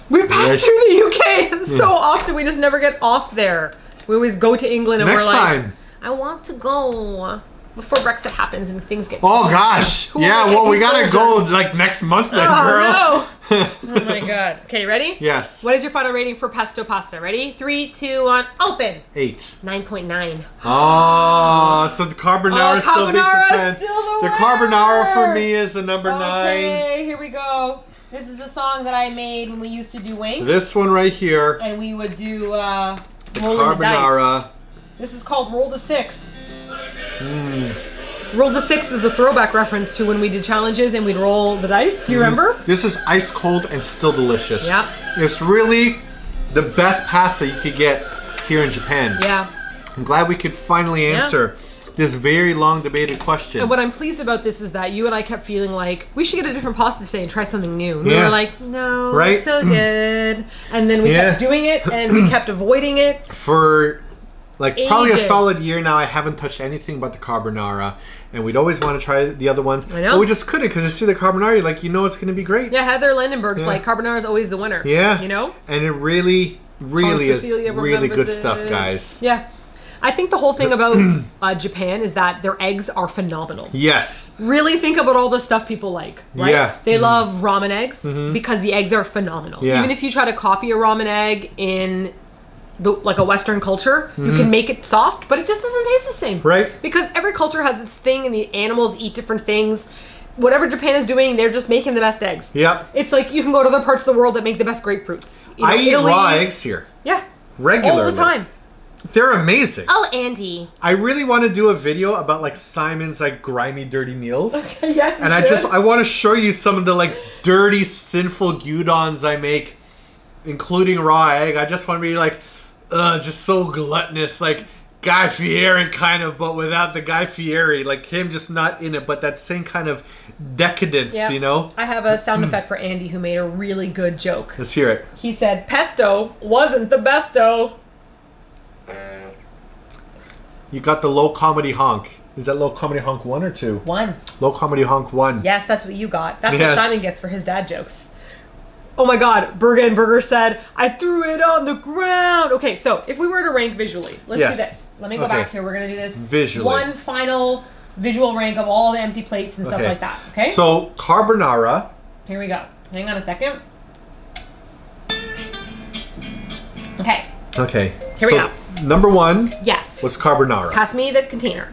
We pass through the UK so often, we just never get off there. We always go to England and Next we're like, time. I want to go before Brexit happens and things get Oh gosh. Who Yeah, are well we making gotta go soldiers? like next month then, Oh girl. no! Oh my god. Okay, you ready? Yes. What is your final rating for pesto pasta? Ready? 3, 2, 1, open! 8. 9.9. Oh, so the carbonara still beats the carbonara's 10. still the The winner! carbonara for me is a number 9. Okay, here we go. This is the song that I made when we used to do wings. This one right here, And we would do the rolling the dice. carbonara. This is called Roll the 6. Mm. Roll the 6 is a throwback reference to when we did challenges and we'd roll the dice. Do you remember? This is ice cold and still delicious. Yeah. It's really the best pasta you could get here in Japan. Yeah. I'm glad we could finally answer this very long debated question. And what I'm pleased about this is that you and I kept feeling like we should get a different pasta today and try something new. And we Yeah. were like, no, Right? it's so good. And then we kept doing it and we kept avoiding it. For like probably a Ages. solid year now, I haven't touched anything but the carbonara, and we'd always want to try the other ones. I know. But we just couldn't because you see the carbonara, you're like, you know it's going to be great. Yeah, Heather Landenberg's Yeah. like, carbonara is always the winner. Yeah. You know? And it really is Cecilia really good remembers stuff, it. guys. Yeah. I think the whole thing about Japan is that their eggs are phenomenal. Yes. Really think about all the stuff people like, right? Yeah. They love ramen eggs because the eggs are phenomenal. Yeah. Even if you try to copy a ramen egg in like a Western culture, you can make it soft, but it just doesn't taste the same. Right. Because every culture has its thing and the animals eat different things. Whatever Japan is doing, they're just making the best eggs. Yep. It's like you can go to other parts of the world that make the best grapefruits. You know, I eat Italy- raw eggs here Yeah. regularly. All the time. They're amazing. Oh, Andy. I really want to do a video about like Simon's like grimy, dirty meals. Yes, And I want to show you some of the like dirty, sinful gyudons I make, including raw egg. I just want to be like, just so gluttonous, like Guy Fieri kind of, but without the Guy Fieri, like him just not in it, but that same kind of decadence, you know? I have a sound effect for Andy who made a really good joke. Let's hear it. He said, pesto wasn't the besto. You got the low comedy honk. Is that low comedy honk 1 or 2? 1. Low comedy honk 1. Yes, that's what you got. That's Yes. what Simon gets for his dad jokes. Oh my god, Burger and Burger said, I threw it on the ground. Okay, so if we were to rank visually, let's do Yes. this. Let me go Okay. back here. We're going to do this. Visually. One final visual rank of all the empty plates and stuff like that. Okay? So, carbonara. Here we go. Hang on a second. Okay. Okay. Here we go. Number 1 Yes. was carbonara. Pass me the container.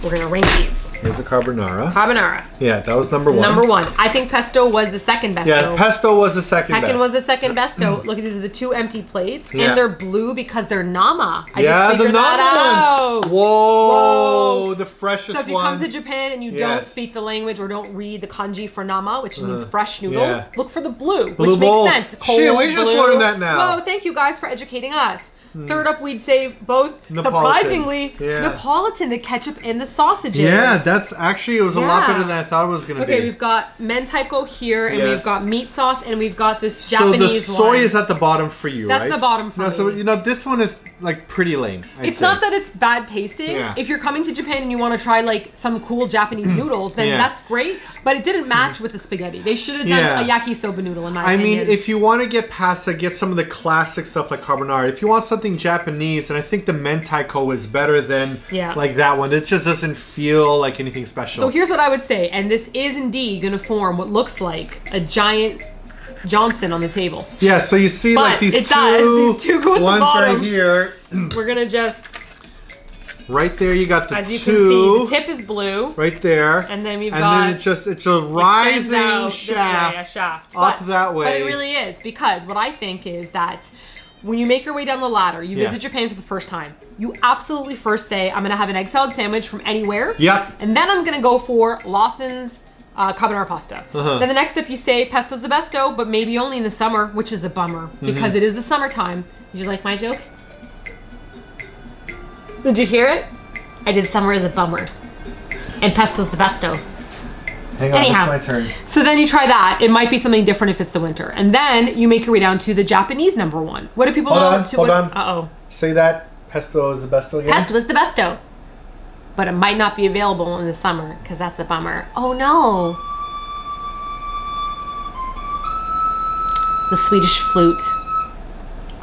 We're going to rank these. Here's the carbonara. Carbonara. Yeah, that was number 1. Number 1. I think pesto was the second besto. Yeah, pesto was the second best. Heckin was the second besto. Look at these are the 2 empty plates. Yeah. And they're blue because they're nama. I yeah, just the figured that nama ones. out. Whoa, the freshest So if you ones. come to Japan and you don't Yes. speak the language or don't read the kanji for nama, which means fresh noodles, yeah. look for the blue, Blue which bowl. makes sense. Cold Shit, we just blue. learned that now. Whoa, thank you guys for educating us. Third up, we'd say both, Napolitan. surprisingly, Yeah. Napolitan, the ketchup and the sausages. Yeah, that's actually, it was a lot Yeah. better than I thought it was going to Okay, be. we've got meantiko here, and Yes. we've got meat sauce, and we've got this So Japanese the soy one. is at the bottom for you, That's right? the bottom for no, So, me. you know, this one is like pretty lame. I'd It's say. not that it's bad tasting. Yeah. If you're coming to Japan and you want to try like some cool Japanese noodles, then Yeah. that's great. But it didn't match with the spaghetti. They should have done Yeah. a yakisoba noodle in my I opinion. mean, if you want to get pasta, get some of the classic stuff like carbonara. If you want something Japanese, and I think the meantiko is better than Yeah. like that one. It just doesn't feel like anything special. So here's what I would say, and this is indeed going to form what looks like a giant Johnson on the table. yeah, so you see like But these it two, does. These two go at the ones bottom. right here. We're going to just, Right there, you got the as you two. can see, the tip is blue. Right there. And then we've and got- then it's a It stands rising out this way, shaft. a shaft. up But- that way. But it really is, because what I think is that when you make your way down the ladder, you Yes. visit Japan for the first time, you absolutely first say, I'm going to have an egg salad sandwich from anywhere. Yep. And then I'm going to go for Lawson's carbonara pasta. Then the next step you say pesto's the besto, but maybe only in the summer, which is a bummer because it is the summertime. Did you like my joke? Did you hear it? I did summer is a bummer. And pesto's the besto. Hang on, Anyhow, it's my turn. So then you try that. It might be something different if it's the winter. And then you make your way down to the Japanese number one. What do people know? Hold on. Uh-oh. Say that pesto is the besto again. Pesto is the besto. But it might not be available in the summer because that's a bummer. Oh no. The Swedish flute.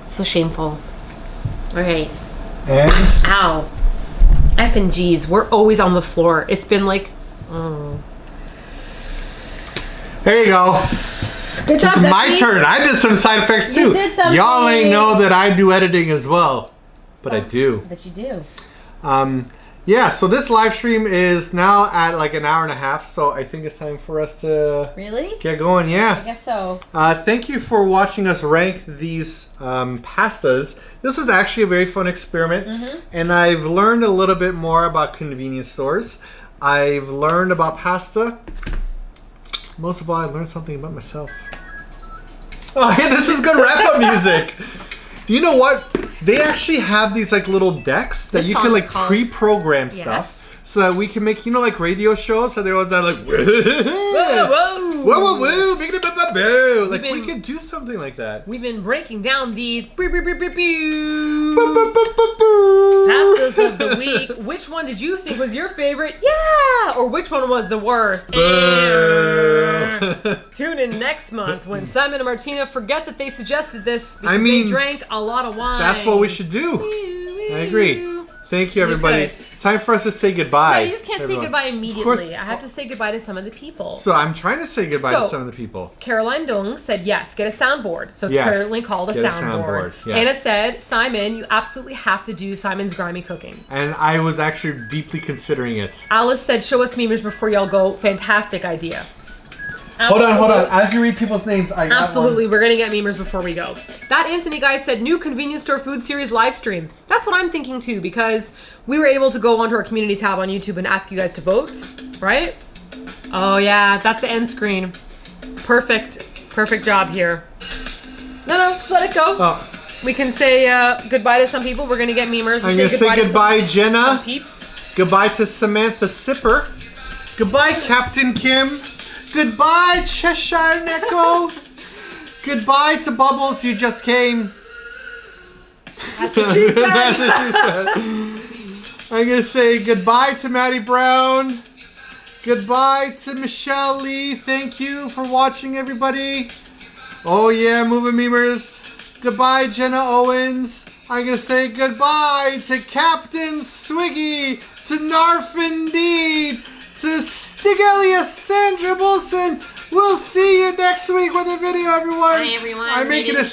It's so shameful. All right. And? Ow. F and G's. We're always on the floor. It's been like... There you go. Good job, It's my Ducky. turn. I did some side effects too. You did something. Y'all ain't know that I do editing as well. But I do. But you do. Yeah, so this live stream is now at like an hour and a half, so I think it's time for us to Really? get going. Yeah. I guess so. Thank you for watching us rank these pastas. This was actually a very fun experiment, and I've learned a little bit more about convenience stores. I've learned about pasta. Most of all, I learned something about myself. Oh, hey, this is good wrap-up music. You know what? They actually have these like little decks that This you can song's like called- pre-program Yes. stuff. So that we can make, you know, like radio shows. So they always have like, whoa, Whoa, whoa, whoa, big boo. Like been- we could do something like that. We've been breaking down these pastas Pastas of the week. Which one did you think was your favorite? Yeah! Or which one was the worst? Tune in next month when Simon and Martina forget that they suggested this because they drank a lot of wine. That's what we should do. I agree. Thank you, everybody. could. It's time for us to say goodbye. Yeah, you just can't say goodbye immediately. I have to say goodbye to some of the people. So I'm trying to say goodbye to So- some of the people. Caroline Dung said yes, get a soundboard. So it's Yes, currently called a get a soundboard. soundboard, yes. Anna said, Simon, you absolutely have to do Simon's grimy cooking. And I was actually deeply considering it. Alice said, show us memers before y'all go. Fantastic idea. Hold on. As you read people's names, I got Absolutely, we're gonna get memers before we go. That Anthony guy said new convenience store food series live stream. That's what I'm thinking too, because we were able to go onto our community tab on YouTube and ask you guys to vote, right? Oh yeah, that's the end screen. Perfect job here. No, just let it go. Oh, We can say goodbye to some people. We're gonna get memers. I'm going to say goodbye, to Jenna. some peeps. Goodbye to Samantha Sipper. Goodbye, Captain Kim. Goodbye, Cheshire Neko. Goodbye to Bubbles, you just came. That's what she said. That's what she said. I'm going to say goodbye to Maddie Brown. Goodbye to Michelle Lee. Thank you for watching, everybody. Oh, yeah, moving memers. Goodbye, Jenna Owens. I'm going to say goodbye to Captain Swiggy, to Narf Indeed, to Stigelia Sandra Wilson. We'll see you next week with a video, everyone. Bye, everyone. I'm making a